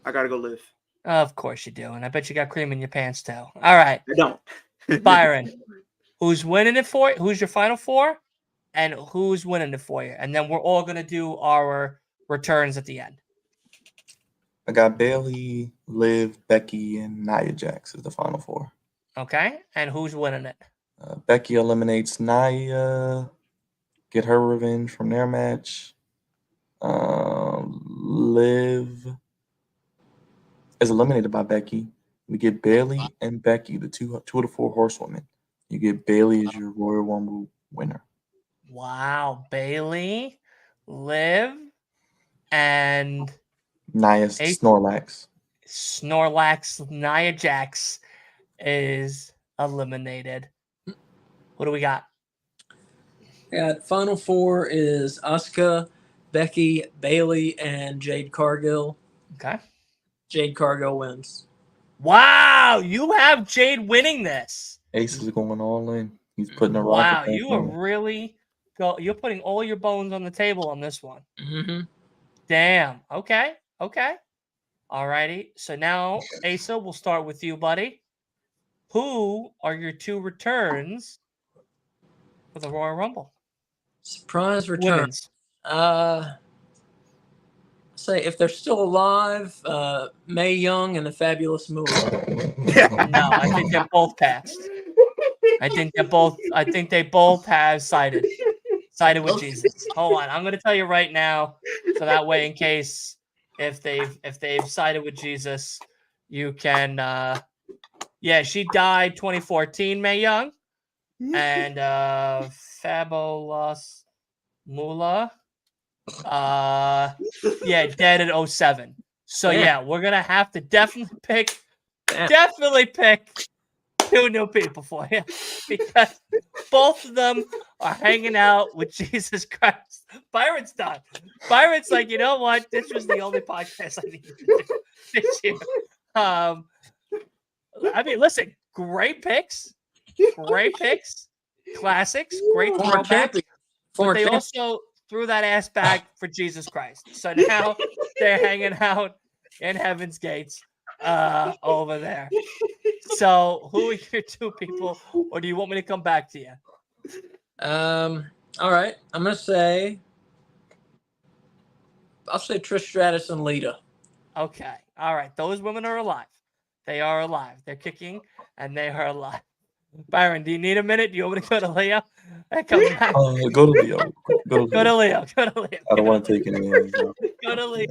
I gotta go Liv. Of course you do, and I bet you got cream in your pants too. All right, I don't. Byron, who's winning it for you? Who's your final 4? And who's winning it for you? And then we're all gonna do our returns at the end. I got Bailey, Liv, Becky, and Nia Jax as the final 4. Okay, and who's winning it? Becky eliminates Nia, get her revenge from their match. Liv is eliminated by Becky. We get Bailey and Becky, the two of the 4 horsewomen. You get Bailey as your Royal Rumble winner. Wow, Bailey, Liv, and Nia Snorlax. Nia Jax is eliminated. What do we got? Final 4 is Asuka, Becky, Bailey, and Jade Cargill. Okay. Jade Cargill wins. Wow, you have Jade winning this. Ace is going all in. He's putting a Wow, rocket. you are really you're putting all your bones on the table on this one. Mm-hmm. Damn. Okay. Okay. All righty. So now, Asa, we'll start with you, buddy. Who are your 2 returns for the Royal Rumble? Surprise return. Women's. Say if they're still alive, Mae Young and the Fabulous Moolah. No, I think they're both passed. I think they both have sided with Jesus. Hold on, I'm going to tell you right now, so that way, in case if they've sided with Jesus, you can. Yeah, she died 2014, Mae Young, and Fabulous Moolah. Yeah, dead at 07. So yeah, we're gonna have to definitely pick 2 new people for you because both of them are hanging out with Jesus Christ. Byron's done. Byron's like, you know what? This was the only podcast I needed to do this year. I mean, listen, great picks, classics, great throwbacks. But they also threw that ass back for Jesus Christ. So now they're hanging out in Heaven's Gates over there. So who are your 2 people, or do you want me to come back to you? All right. I'll say Trish Stratus and Lita. Okay. All right. Those women are alive. They are alive. They're kicking and they are alive. Byron, do you need a minute? Do you want me to go to Leo? Come back. Go to Leo. Go to Leo. Go to Leo. I don't want to take any hands. Go to Leo.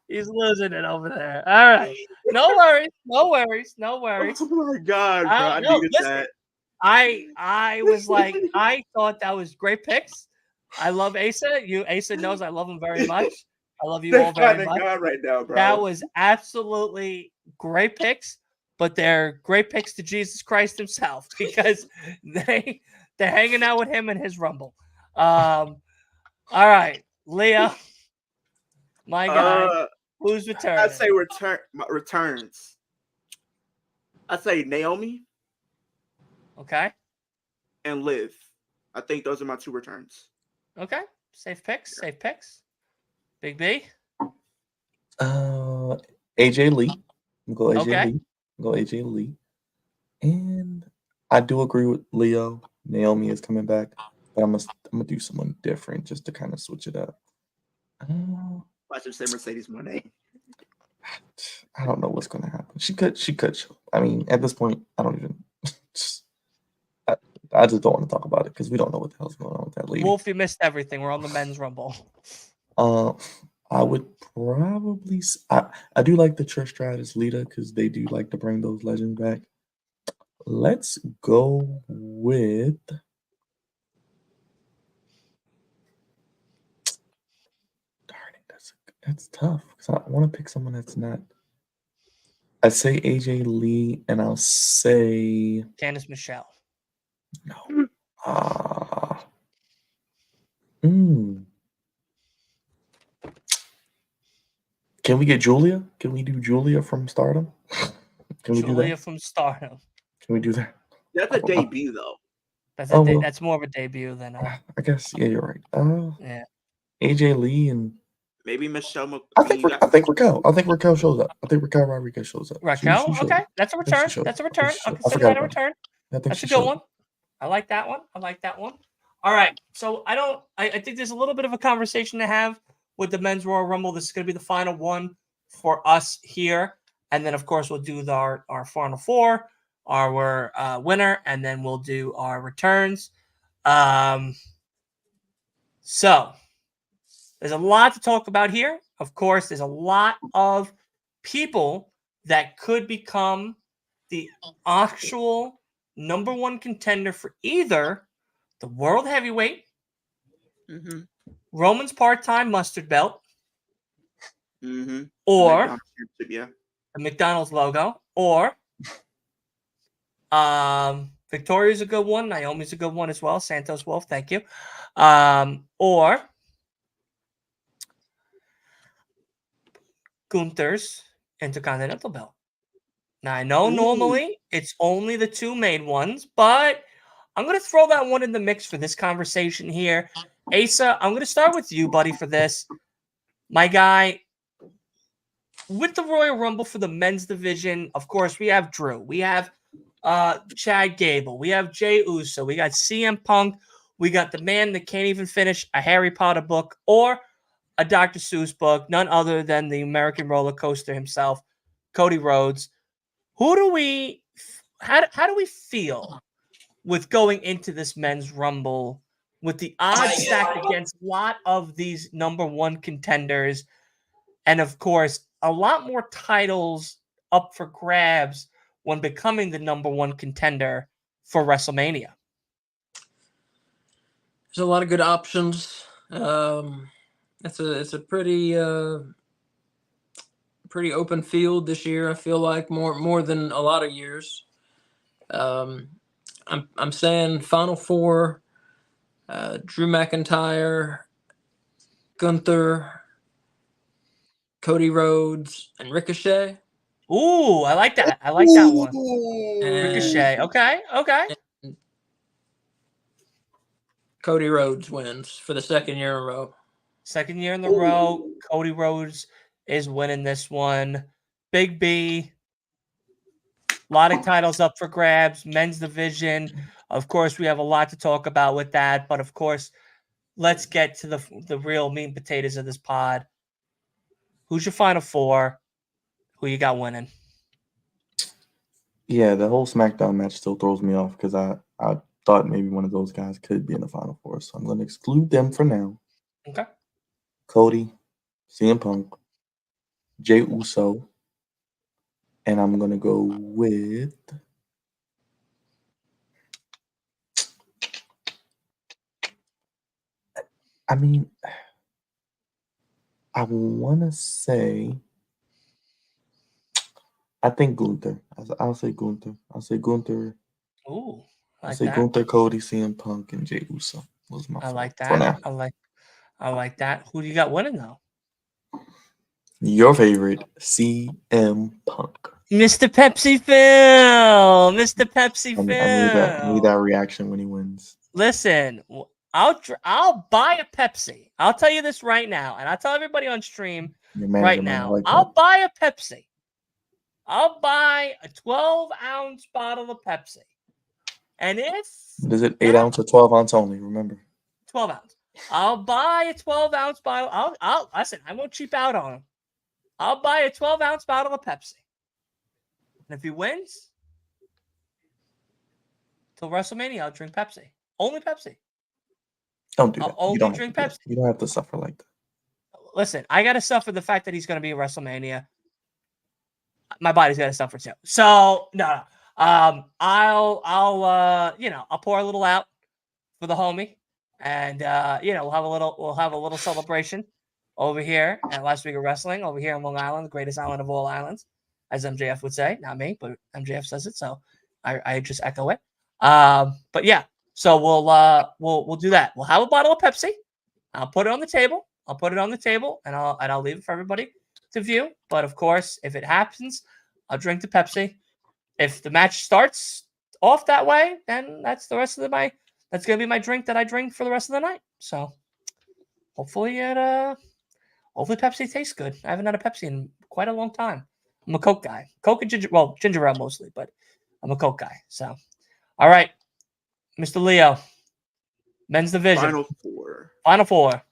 He's losing it over there. All right. No worries. Oh my God, bro. I needed that. I was like, I thought that was great picks. I love Asa. Asa knows I love him very much. I love you all very much. God right now, bro. That was absolutely great picks, but they're great picks to Jesus Christ himself because they're hanging out with him in his Rumble. All right, Leah, my guy, who's returning? I'd say returns. I'd say Naomi. Okay. And Liv. I think those are my 2 returns. Okay. Safe picks. Big B. AJ Lee. Go AJ Lee. And I do agree with Leo. Naomi is coming back, but I'm gonna do someone different just to kind of switch it up. Watch him say Mercedes Moné. I don't know what's gonna happen. She could. I mean, at this point, I don't even. I I just don't want to talk about it because we don't know what the hell's going on with that lady. Wolf, you missed everything. We're on the men's rumble. I would probably. I do like the Trish Stratus Lita because they do like to bring those legends back. Let's go with. Darn it, that's tough because I want to pick someone that's not. I say AJ Lee, and I'll say Candice Michelle. no. Hmm. Can we get Julia? Can we do Julia from Stardom? Can we do Julia that? from Stardom. Can we do that? That's a debut though. That's Oh, well. that's more of a debut than I guess you're right. yeah. AJ Lee and Maybe Michelle. I think Raquel. I think Raquel shows up. I think Raquel Rodriguez shows up. Raquel. She shows Okay, up. that's a I think she return. shows That's a up. I think return. she I'll shows up. I consider forgot that a about that. return. I think That's she a good shows one. up. I like that one. I like that one. All right. So I think there's a little bit of a conversation to have with the men's Royal Rumble. This is going to be the final one for us here. And then, of course, we'll do our final four, our winner, and then we'll do our returns. So there's a lot to talk about here. Of course, there's a lot of people that could become the actual number one contender for either the World Heavyweight, Mm-hmm. Roman's part-time mustard belt, Mm-hmm. or Yeah. the McDonald's logo, or Victoria's a good one, Naomi's a good one as well, Santos Wolf, thank you. Or Gunther's Intercontinental belt. Now, I know normally it's only the two main ones, but I'm going to throw that one in the mix for this conversation here. Asa, I'm going to start with you, buddy, for this. My guy, with the Royal Rumble for the men's division, of course, we have Drew. We have Chad Gable. We have Jey Uso. We got CM Punk. We got the man that can't even finish a Harry Potter book or a Dr. Seuss book, none other than the American roller coaster himself, Cody Rhodes. How do we feel with going into this men's rumble with the odds stacked against a lot of these number one contenders, and of course a lot more titles up for grabs when becoming the number one contender for WrestleMania? There's a lot of good options. It's a pretty open field this year. I feel like more than a lot of years. I'm saying Final Four: Drew McIntyre, Gunther, Cody Rhodes, and Ricochet. Ooh, I like that. I like that one. Ricochet. Okay. Cody Rhodes wins for the second year in a row. Second year in a row, Cody Rhodes is winning this one. Big B, a lot of titles up for grabs. Men's division. Of course, we have a lot to talk about with that. But, of course, let's get to the real meat and potatoes of this pod. Who's your Final Four? Who you got winning? Yeah, the whole SmackDown match still throws me off because I thought maybe one of those guys could be in the Final Four. So I'm going to exclude them for now. Okay. Cody, CM Punk, Jey Uso, and I'm going to go with... I mean, I want to say... I think Gunther. I'll say Gunther. I'll say Gunther. Ooh, I'll say Gunther, Cody, CM Punk, and Jey Uso. Those are my I like four for that. now. I like that. Who do you got winning though? Your favorite, CM Punk. Mr. Pepsi Phil. Mr. Pepsi Phil. I need that reaction when he wins. Listen, I'll buy a Pepsi. I'll tell you this right now, and I'll tell everybody on stream right now. Like I'll buy a Pepsi. I'll buy a 12-ounce bottle of Pepsi. And if... Is it 8 ounce or 12 ounce only? Remember. 12 ounce. I'll buy a 12-ounce bottle. I'll listen, I won't cheap out on him. I'll buy a 12-ounce bottle of Pepsi. And if he wins, till WrestleMania, I'll drink Pepsi. Only Pepsi. Don't do I'll that. only You don't have drink to do that. Pepsi. You don't have to suffer like that. Listen, I gotta suffer the fact that he's gonna be at WrestleMania. My body's gotta suffer too. So no. I'll I'll pour a little out for the homie, and we'll have a little celebration over here at Last Week of Wrestling over here in Long Island, the greatest island of all islands, as MJF would say. Not me, but MJF says it, so I just echo it. But yeah, so we'll do that. We'll have a bottle of Pepsi. I'll put it on the table. And I'll leave it for everybody to view. But of course, if it happens, I'll drink the Pepsi. If the match starts off that way, then that's the rest of that's gonna be my drink that I drink for the rest of the night. So hopefully hopefully Pepsi tastes good. I haven't had a Pepsi in quite a long time. I'm a Coke guy. Coke and ginger ale mostly, but I'm a Coke guy. So all right, Mr. Leo, men's division. Final four.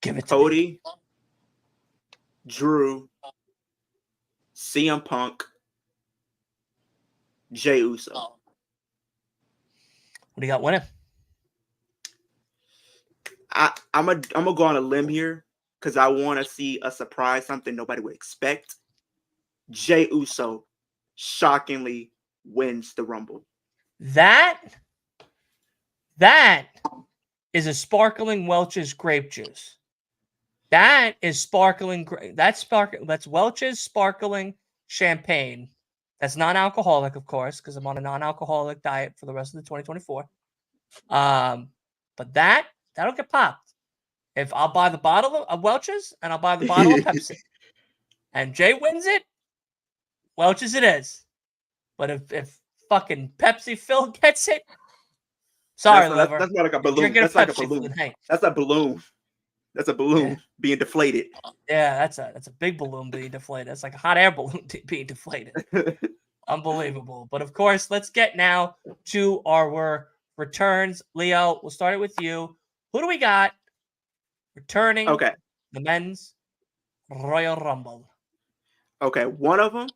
Give it to me. Cody, Drew, CM Punk, Jey Uso. What do you got winning? I'm gonna go on a limb here because I want to see a surprise, something nobody would expect. Jey Uso shockingly wins the Rumble. That is a sparkling Welch's grape juice. That is sparkling. That's Welch's sparkling champagne. That's non-alcoholic, of course, because I'm on a non-alcoholic diet for the rest of the 2024. But that'll get popped. If I'll buy the bottle of Welch's and I'll buy the bottle of Pepsi, and Jay wins it, Welch's it is. But if fucking Pepsi Phil gets it, sorry, liver. That's not like a balloon. That's like a balloon. That's a balloon. That's a balloon being deflated. Yeah, that's a big balloon being deflated. It's like a hot air balloon being deflated. Unbelievable. But of course, let's get now to our returns. Leo, we'll start it with you. Who do we got returning the men's Royal Rumble? Okay, one of them.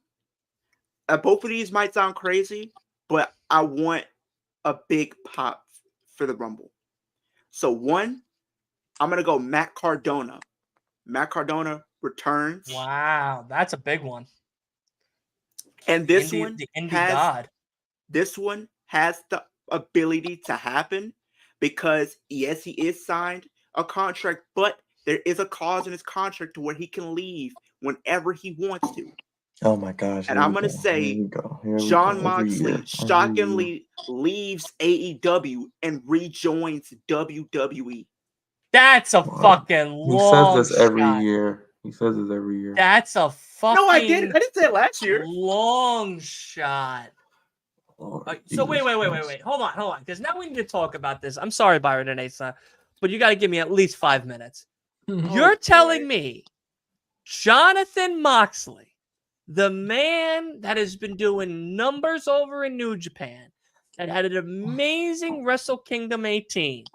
Both of these might sound crazy, but I want a big pop for the Rumble. So one, I'm going to go Matt Cardona. Matt Cardona returns. Wow, that's a big one. And this the Indie God. This one has the ability to happen because, yes, he is signed a contract, but there is a clause in his contract to where he can leave whenever he wants to. Oh my gosh. And I'm going to say Jon Moxley shockingly leaves AEW and rejoins WWE. That's a fucking long He says this every year. That's a fucking No, I didn't say it last year. Long shot. So wait. Hold on. Because now we need to talk about this. I'm sorry, Byron and Asa, but you got to give me at least 5 minutes. You're telling me Jonathan Moxley, the man that has been doing numbers over in New Japan, that had an amazing Wrestle Kingdom 18,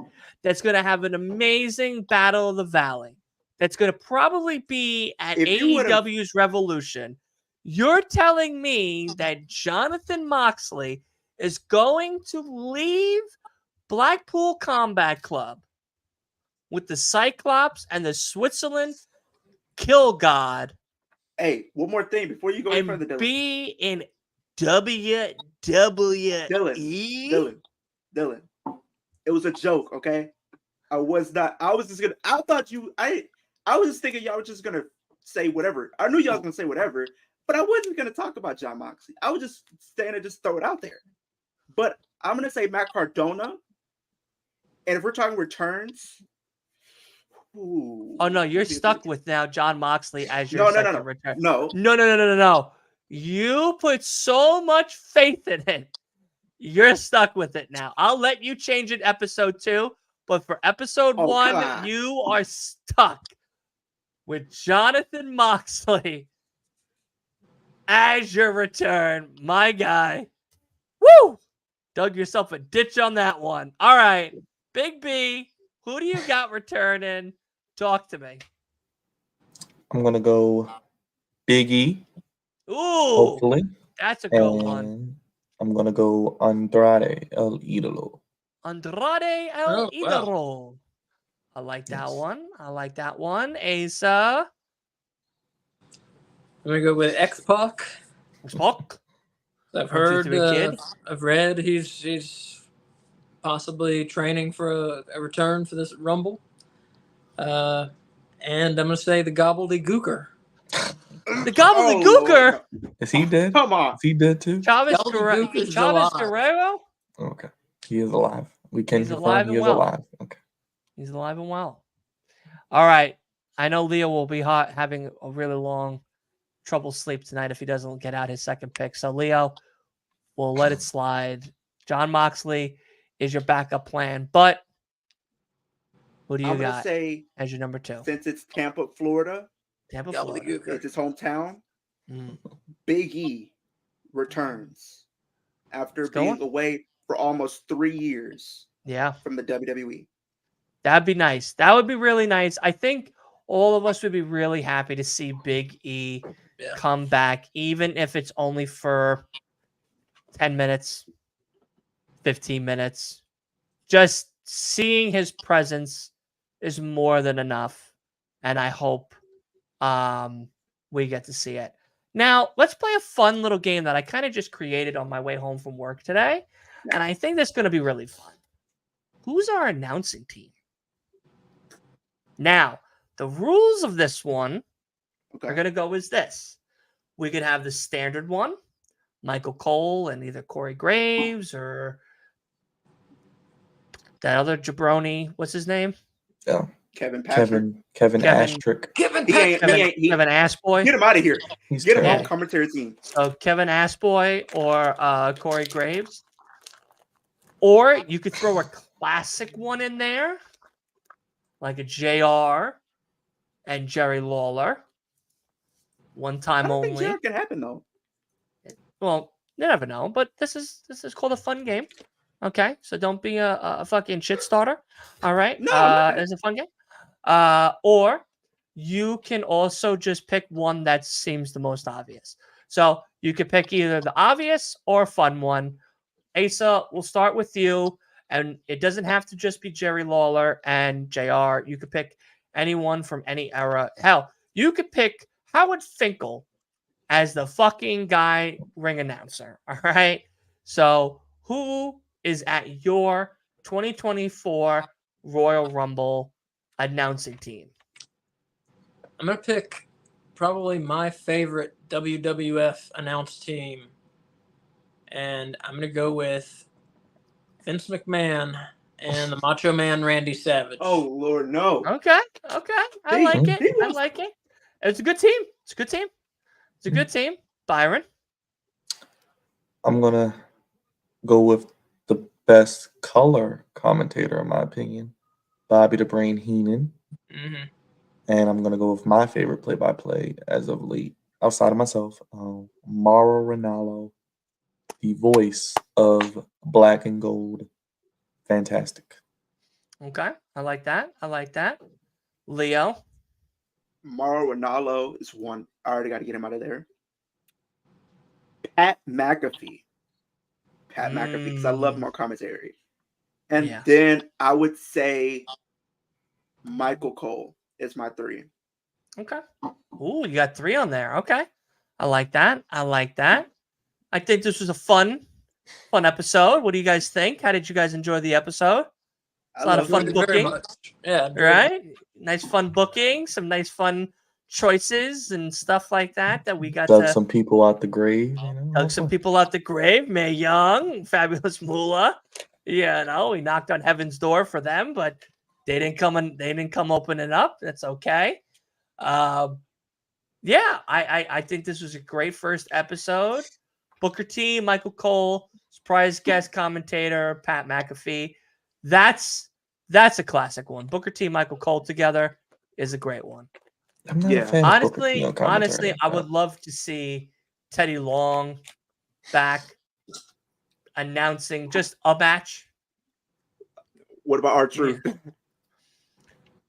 that's going to have an amazing Battle of the Valley, that's going to probably be at AEW's Revolution. You're telling me that Jonathan Moxley is going to leave Blackpool Combat Club with the Cyclops and the Switzerland Kill God. Hey, one more thing before you go any further, Dylan. Be in WWE. Dylan. It was a joke, okay? I was just thinking y'all were just gonna say whatever. I knew y'all was gonna say whatever, but I wasn't gonna talk about Jon Moxley. I was just saying to just throw it out there. But I'm gonna say Matt Cardona. And if we're talking returns, oh no, you're stuck with now Jon Moxley as your second return. No. You put so much faith in it. You're stuck with it now. I'll let you change it episode 2, but for episode 1, you are stuck with Jonathan Moxley as your return. My guy. Woo! Dug yourself a ditch on that one. All right. Big B, who do you got returning? Talk to me. I'm going to go Big E. Ooh. Hopefully. That's a good one. I'm gonna go Andrade El Idolo. Andrade El Oh, wow. Idolo. I like that Yes. one. I like that one. Asa. I'm gonna go with X-Pac. Spock. I've 1, 2, heard, 3 kid. I've read he's possibly training for a return for this Rumble. And I'm gonna say the Gobbledygooker. The Gobbledygooker. Lord, Is he dead? Come on. Is he dead too? Chavez Gobbledygook is Chavez alive. Guerrero. Okay. He is alive. We can He's confirm alive he and is well. alive. Okay. He's alive and well. All right. I know Leo will be having a really long trouble sleep tonight if he doesn't get out his second pick. So Leo, we'll let it slide. John Moxley is your backup plan, but who do you I'm gonna got say as your number 2? since it's Tampa, Florida, Tampa, Florida. Gobbledygooker. it's his hometown. Mm. Big E returns after Let's being go. away for almost 3 years Yeah, from the WWE. that'd be nice. That would be really nice. I think all of us would be really happy to see Big E Yeah. come back, even if it's only for 10 minutes, 15 minutes. Just seeing his presence is more than enough. And I hope we get to see it. Now, let's play a fun little game that I kind of just created on my way home from work today. And I think that's going to be really fun. Who's our announcing team? Now, the rules of this one Okay. are going to go as this. We could have the standard one, Michael Cole and either Corey Graves or that other jabroni. What's his name? Yeah. Kevin Patrick. Kevin Kevin- Ashtrick. Kevin He ain't, Patrick. Kevin Assboy. get him out of here. He's Get him trash. on commentary team. So Kevin Assboy or Corey Graves. Or you could throw a classic one in there, like a JR and Jerry Lawler. One I time don't think only. that can happen though. Well, you never know, but this is called a fun game. Okay, so don't be a fucking shit starter. All right, No, I'm not. it's a fun game. Or you can also just pick one that seems the most obvious. So you could pick either the obvious or fun one. Asa, we'll start with you, and it doesn't have to just be Jerry Lawler and JR. You could pick anyone from any era. Hell, you could pick Howard Finkel as the fucking guy ring announcer. All right. So who is at your 2024 Royal Rumble announcing team? I'm gonna pick probably my favorite WWF announced team, and I'm gonna go with Vince McMahon and the Macho Man Randy Savage. Oh Lord, no. Okay. I He- like it. he I was- like it. It's a good team. It's a good team. It's a good team. Byron. I'm gonna go with the best color commentator, in my opinion, Bobby the Brain Heenan, hmm and I'm gonna go with my favorite play-by-play as of late, outside of myself, Mauro Ranallo, the voice of Black and Gold. Fantastic. Okay. I like that. Leo. Mauro Ranallo is one. I already got to get him out of there. Pat McAfee. Because I love more commentary. And Yeah. then I would say Michael Cole is my 3. Okay. Ooh, you got 3 on there. Okay. I like that. I think this was a fun episode. What do you guys think? How did you guys enjoy the episode? I a lot of love fun it. Very booking. much. Yeah. Right? Nice fun booking, some nice fun choices and stuff like that we got Dug to some people out the grave. You know, dug some people out the grave. Mae Young, Fabulous Moolah. Yeah, we knocked on heaven's door for them, but they didn't come opening up. That's okay. Yeah, I think this was a great first episode. Booker T, Michael Cole, surprise guest commentator, Pat McAfee. That's a classic one. Booker T, Michael Cole together is a great one. I'm not Yeah. a fan of Booker T on commentary Honestly, like I that. would love to see Teddy Long back announcing just a match. What about R-Truth?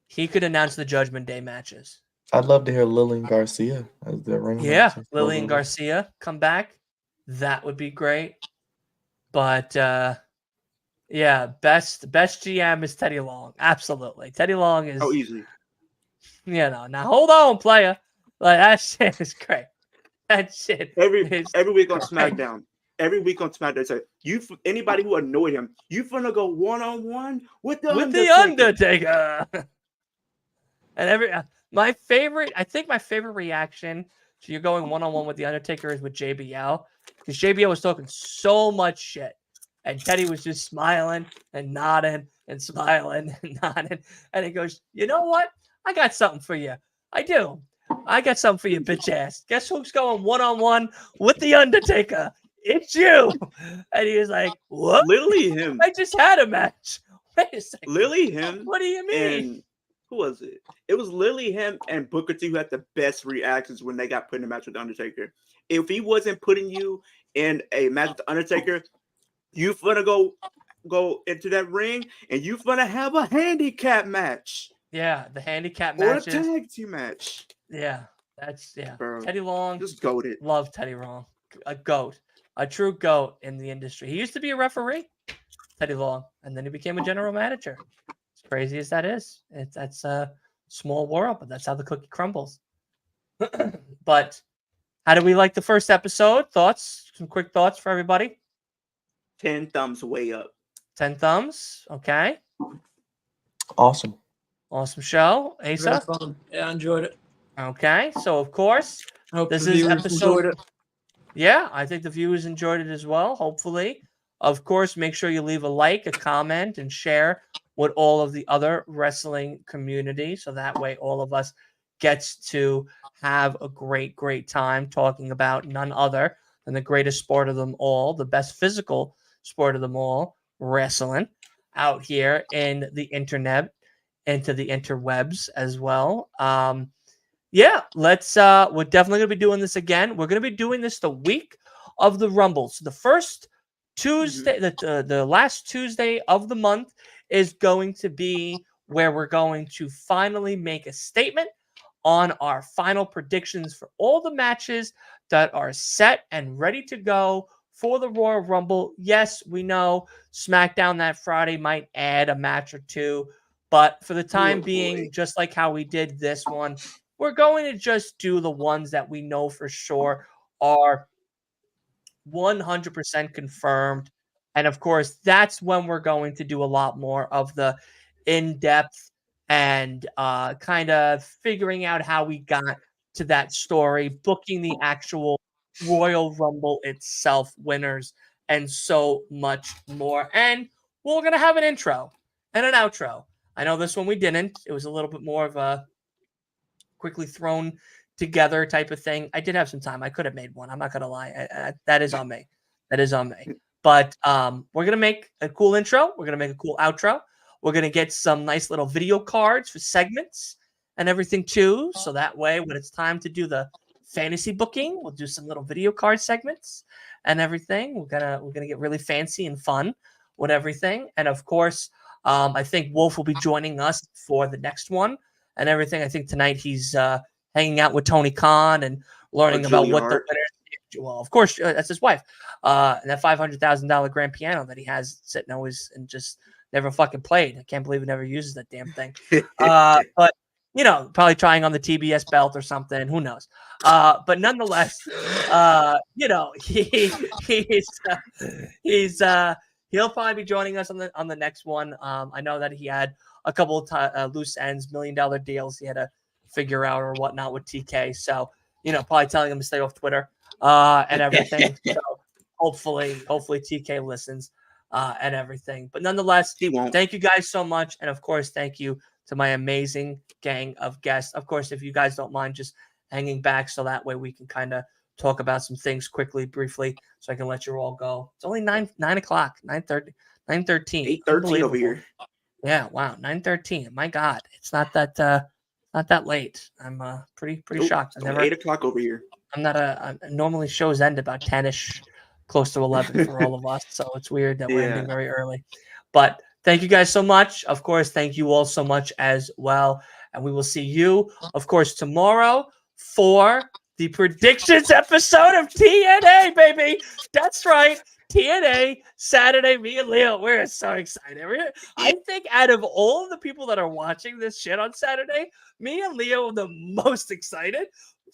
He could announce the Judgment Day matches. I'd love to hear Lillian Garcia as the ring Yeah, announcer. Lillian Garcia come back. That would be great. But yeah, best GM is Teddy Long. Absolutely. Teddy Long is, Oh, easily. now hold on, player. Like, that shit is great. That shit Every is week on great. SmackDown. Every week on SmackDown, it's like anybody who annoyed him, you finna go 1-on-1 with the Undertaker. And my favorite reaction to you going 1-on-1 with the Undertaker is with JBL, because JBL was talking so much shit, and Teddy was just smiling and nodding and smiling and nodding, and he goes, "You know what? I got something for you. I do. I got something for you, bitch ass. Guess who's going 1-on-1 with the Undertaker? It's you." And he was like, "What? Literally him. I just had a match. Wait a second. Literally him. What do you mean?" And who was it? It was literally him and Booker T who had the best reactions when they got put in a match with the Undertaker. If he wasn't putting you in a match with the Undertaker, you finna go into that ring and you finna have a handicap match. Yeah, the handicap Or a matches. tag team match. Yeah, Bro, Teddy Long. just goated. Love Teddy Long. A goat. A true goat in the industry. He used to be a referee, Teddy Long, and then he became a general manager. As crazy as that is. That's a small world, but that's how the cookie crumbles. But how do we like the first episode? Thoughts? Some quick thoughts for everybody? 10 thumbs way up. 10 thumbs. Okay. Awesome. Awesome show. Very Asa? fun. Yeah, I enjoyed it. Okay. So, of course, I hope this the is viewers episode. enjoyed it. Yeah, I think the viewers enjoyed it as well, hopefully. Of course, make sure you leave a like, a comment, and share with all of the other wrestling community, so that way all of us gets to have a great, great time talking about none other than the greatest sport of them all, the best physical sport of them all, wrestling, out here in the internet, into the interwebs as well. Yeah, we're definitely gonna be doing this again. We're gonna be doing this the week of the Rumble. So the first Tuesday, the last Tuesday of the month is going to be where we're going to finally make a statement on our final predictions for all the matches that are set and ready to go for the Royal Rumble. Yes, we know SmackDown that Friday might add a match or two, but for the time being, just like how we did this one, we're going to just do the ones that we know for sure are 100% confirmed. And of course, that's when we're going to do a lot more of the in-depth and kind of figuring out how we got to that story, booking the actual Royal Rumble itself, winners, and so much more. And we're going to have an intro and an outro. I know this one we didn't. It was a little bit more of a quickly thrown together type of thing. I did have some time. I could have made one. I'm not going to lie. That is on me. That is on me. But we're going to make a cool intro. We're going to make a cool outro. We're going to get some nice little video cards for segments and everything too. So that way, when it's time to do the fantasy booking, we'll do some little video card segments and everything. We're gonna get really fancy and fun with everything. And of course, I think Wolf will be joining us for the next one and everything. I think tonight he's hanging out with Tony Khan and learning about what the winners. Well, of course, that's his wife. And that $500,000 grand piano that he has sitting always and just never fucking played. I can't believe he never uses that damn thing. But you know, probably trying on the TBS belt or something. Who knows? But nonetheless, you know, he'll probably be joining us on the next one. I know that he had a couple of loose ends, $1 million deals he had to figure out or whatnot with TK. So, you know, probably telling him to stay off Twitter and everything. So hopefully TK listens and everything. But nonetheless, He won't. Thank you guys so much. And of course, thank you to my amazing gang of guests. Of course, if you guys don't mind just hanging back so that way we can kind of talk about some things quickly, briefly, so I can let you all go. It's only 9 o'clock, 9:13. 8:13 over here. Yeah, wow, 9:13. My God, it's not that late. I'm pretty Nope, shocked. it's only 8 o'clock over here. I'm not normally shows end about 10ish, close to 11 for all of us. So it's weird that we're ending very early. But thank you guys so much. Of course, thank you all so much as well. And we will see you, of course, tomorrow for the predictions episode of TNA, baby. That's right. TNA Saturday. Me and Leo, we're so excited. I think out of all of the people that are watching this shit on Saturday, me and Leo are the most excited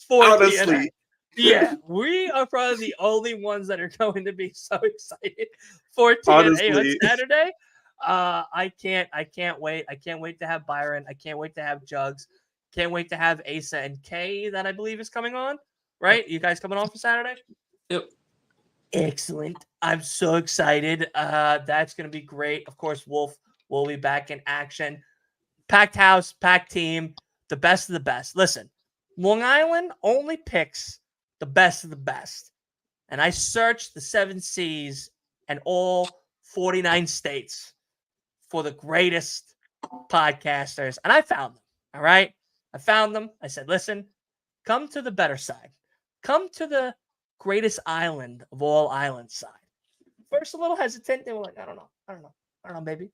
for TNA. Honestly. Yeah, we are probably the only ones that are going to be so excited for TNA on Honestly. Saturday. I can't wait. I can't wait to have Byron. I can't wait to have Jugs. Can't wait to have Asa and Kay that I believe is coming on. Right? You guys coming on for Saturday? Yep. Excellent. I'm so excited. That's gonna be great. Of course, Wolf will be back in action. Packed house, packed team, the best of the best. Listen, Long Island only picks the best of the best. And I searched the 7 Seas and all 49 states for the greatest podcasters. And I found them. All right. I found them. I said, listen, come to the better side. Come to the greatest island of all island side. First, a little hesitant. They were like, I don't know, maybe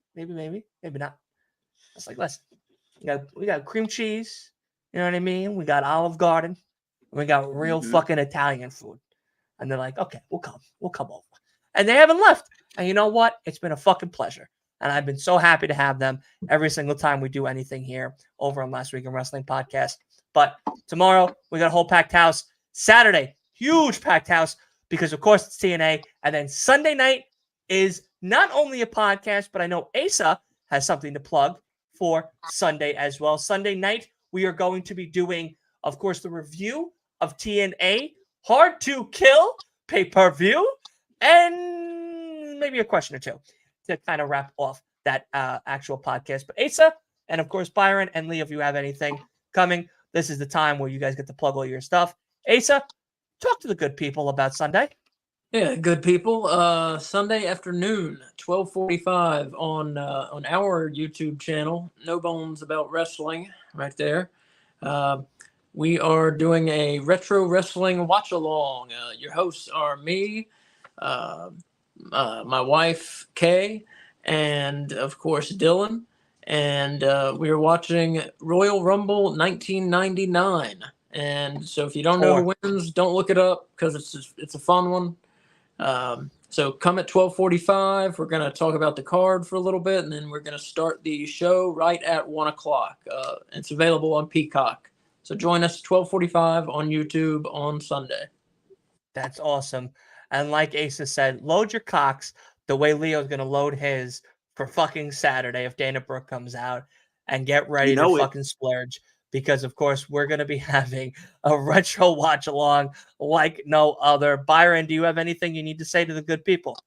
not. I was like, listen, we got cream cheese. You know what I mean? We got Olive Garden. We got real fucking Italian food. And they're like, okay, we'll come over. And they haven't left. And you know what? It's been a fucking pleasure. And I've been so happy to have them every single time we do anything here over on Last Week in Wrestling podcast. But tomorrow, we got a whole packed house. Saturday, huge packed house because, of course, it's TNA. And then Sunday night is not only a podcast, but I know Asa has something to plug for Sunday as well. Sunday night, we are going to be doing, of course, the review of TNA Hard to Kill pay-per-view and maybe a question or two to kind of wrap off that actual podcast. But Asa and, of course, Byron and Lee, if you have anything coming, this is the time where you guys get to plug all your stuff. Asa, talk to the good people about Sunday. Yeah, good people. Sunday afternoon, 12:45 on our YouTube channel, No Bones About Wrestling, right there. We are doing a retro wrestling watch along. Your hosts are me, my wife Kay, and of course Dylan. And we are watching Royal Rumble 1999. And so if you don't know who wins, don't look it up because it's a fun one. So come at 12:45. We're gonna talk about the card for a little bit, and then we're gonna start the show right at 1:00. It's available on Peacock. So join us 12:45 on YouTube on Sunday. That's awesome. And like Asa said, load your cocks the way Leo's gonna load his for fucking Saturday if Dana Brooke comes out, and get ready to fucking splurge. Because, of course, we're going to be having a retro watch along like no other. Byron, do you have anything you need to say to the good people?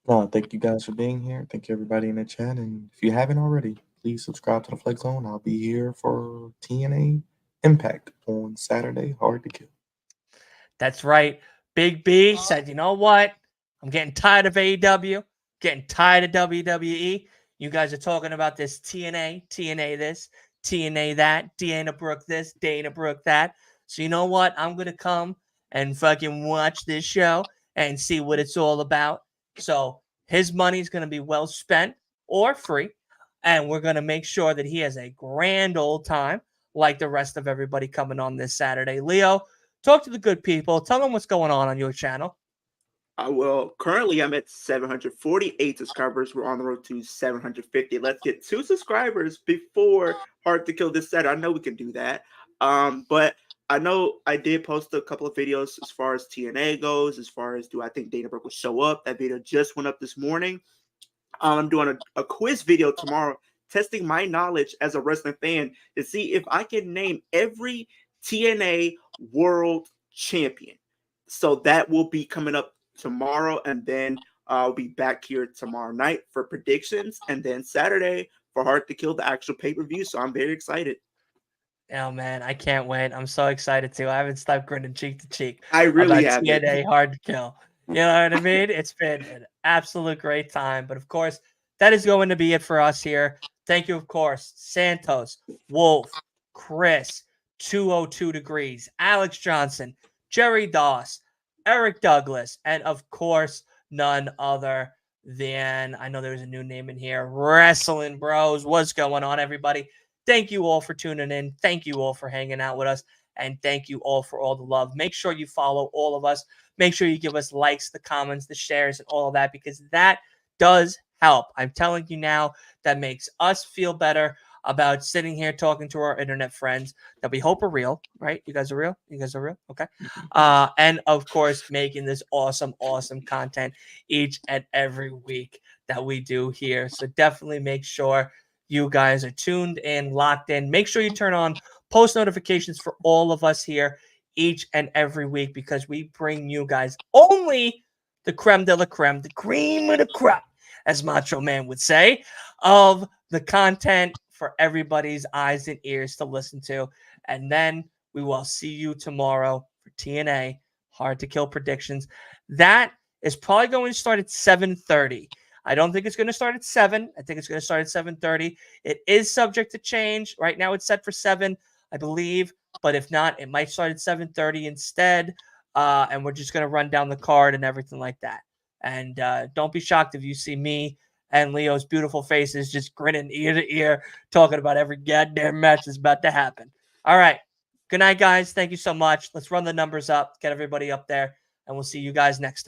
No, thank you guys for being here. Thank you, everybody in the chat. And if you haven't already, please subscribe to the Flex Zone. I'll be here for TNA Impact on Saturday. Hard to Kill. That's right. Big B said, you know what? I'm getting tired of AEW, getting tired of WWE. You guys are talking about this TNA this, TNA that, Dana Brooke this, Dana Brooke that. So you know what? I'm going to come and fucking watch this show and see what it's all about. So his money's going to be well spent or free. And we're going to make sure that he has a grand old time like the rest of everybody coming on this Saturday. Leo, talk to the good people. Tell them what's going on your channel. Well, currently I'm at 748 subscribers. We're on the road to 750. Let's get 2 subscribers before Hard to Kill this Saturday. I know we can do that. But I know I did post a couple of videos as far as TNA goes, as far as do I think Dana Brooke will show up. That video just went up this morning. I'm doing a quiz video tomorrow, testing my knowledge as a wrestling fan to see if I can name every TNA World Champion. So that will be coming up tomorrow, and then I'll be back here tomorrow night for predictions, and then Saturday for Hard to Kill, the actual pay-per-view. So I'm very excited. Oh man, I can't wait. I'm so excited too. I haven't stopped grinning cheek to cheek. I really have haven't. TNA Hard to Kill. You know what I mean? It's been an absolute great time. But of course, that is going to be it for us here. Thank you, of course, Santos, Wolf, Chris, 202 Degrees, Alex Johnson, Jerry Doss, Eric Douglas, and of course, none other than, I know there's a new name in here, Wrestling Bros. What's going on, everybody? Thank you all for tuning in. Thank you all for hanging out with us. And thank you all for all the love. Make sure you follow all of us. Make sure you give us likes, the comments, the shares, and all of that, because that does help. I'm telling you now, that makes us feel better about sitting here talking to our internet friends that we hope are real, right? You guys are real? You guys are real? Okay. And of course, making this awesome, awesome content each and every week that we do here. So definitely make sure you guys are tuned in, locked in. Make sure you turn on post notifications for all of us here each and every week, because we bring you guys only the creme de la creme, the cream of the crop, as Macho Man would say, of the content for everybody's eyes and ears to listen to. And then we will see you tomorrow for TNA Hard to Kill predictions. That is probably going to start at 7:30. I don't think it's going to start at 7. I think it's going to start at 7:30. It is subject to change. Right now it's set for 7, I believe. But if not, it might start at 7:30 instead. And we're just going to run down the card and everything like that. And don't be shocked if you see me and Leo's beautiful faces just grinning ear to ear, talking about every goddamn match that's about to happen. All right. Good night, guys. Thank you so much. Let's run the numbers up, get everybody up there, and we'll see you guys next time.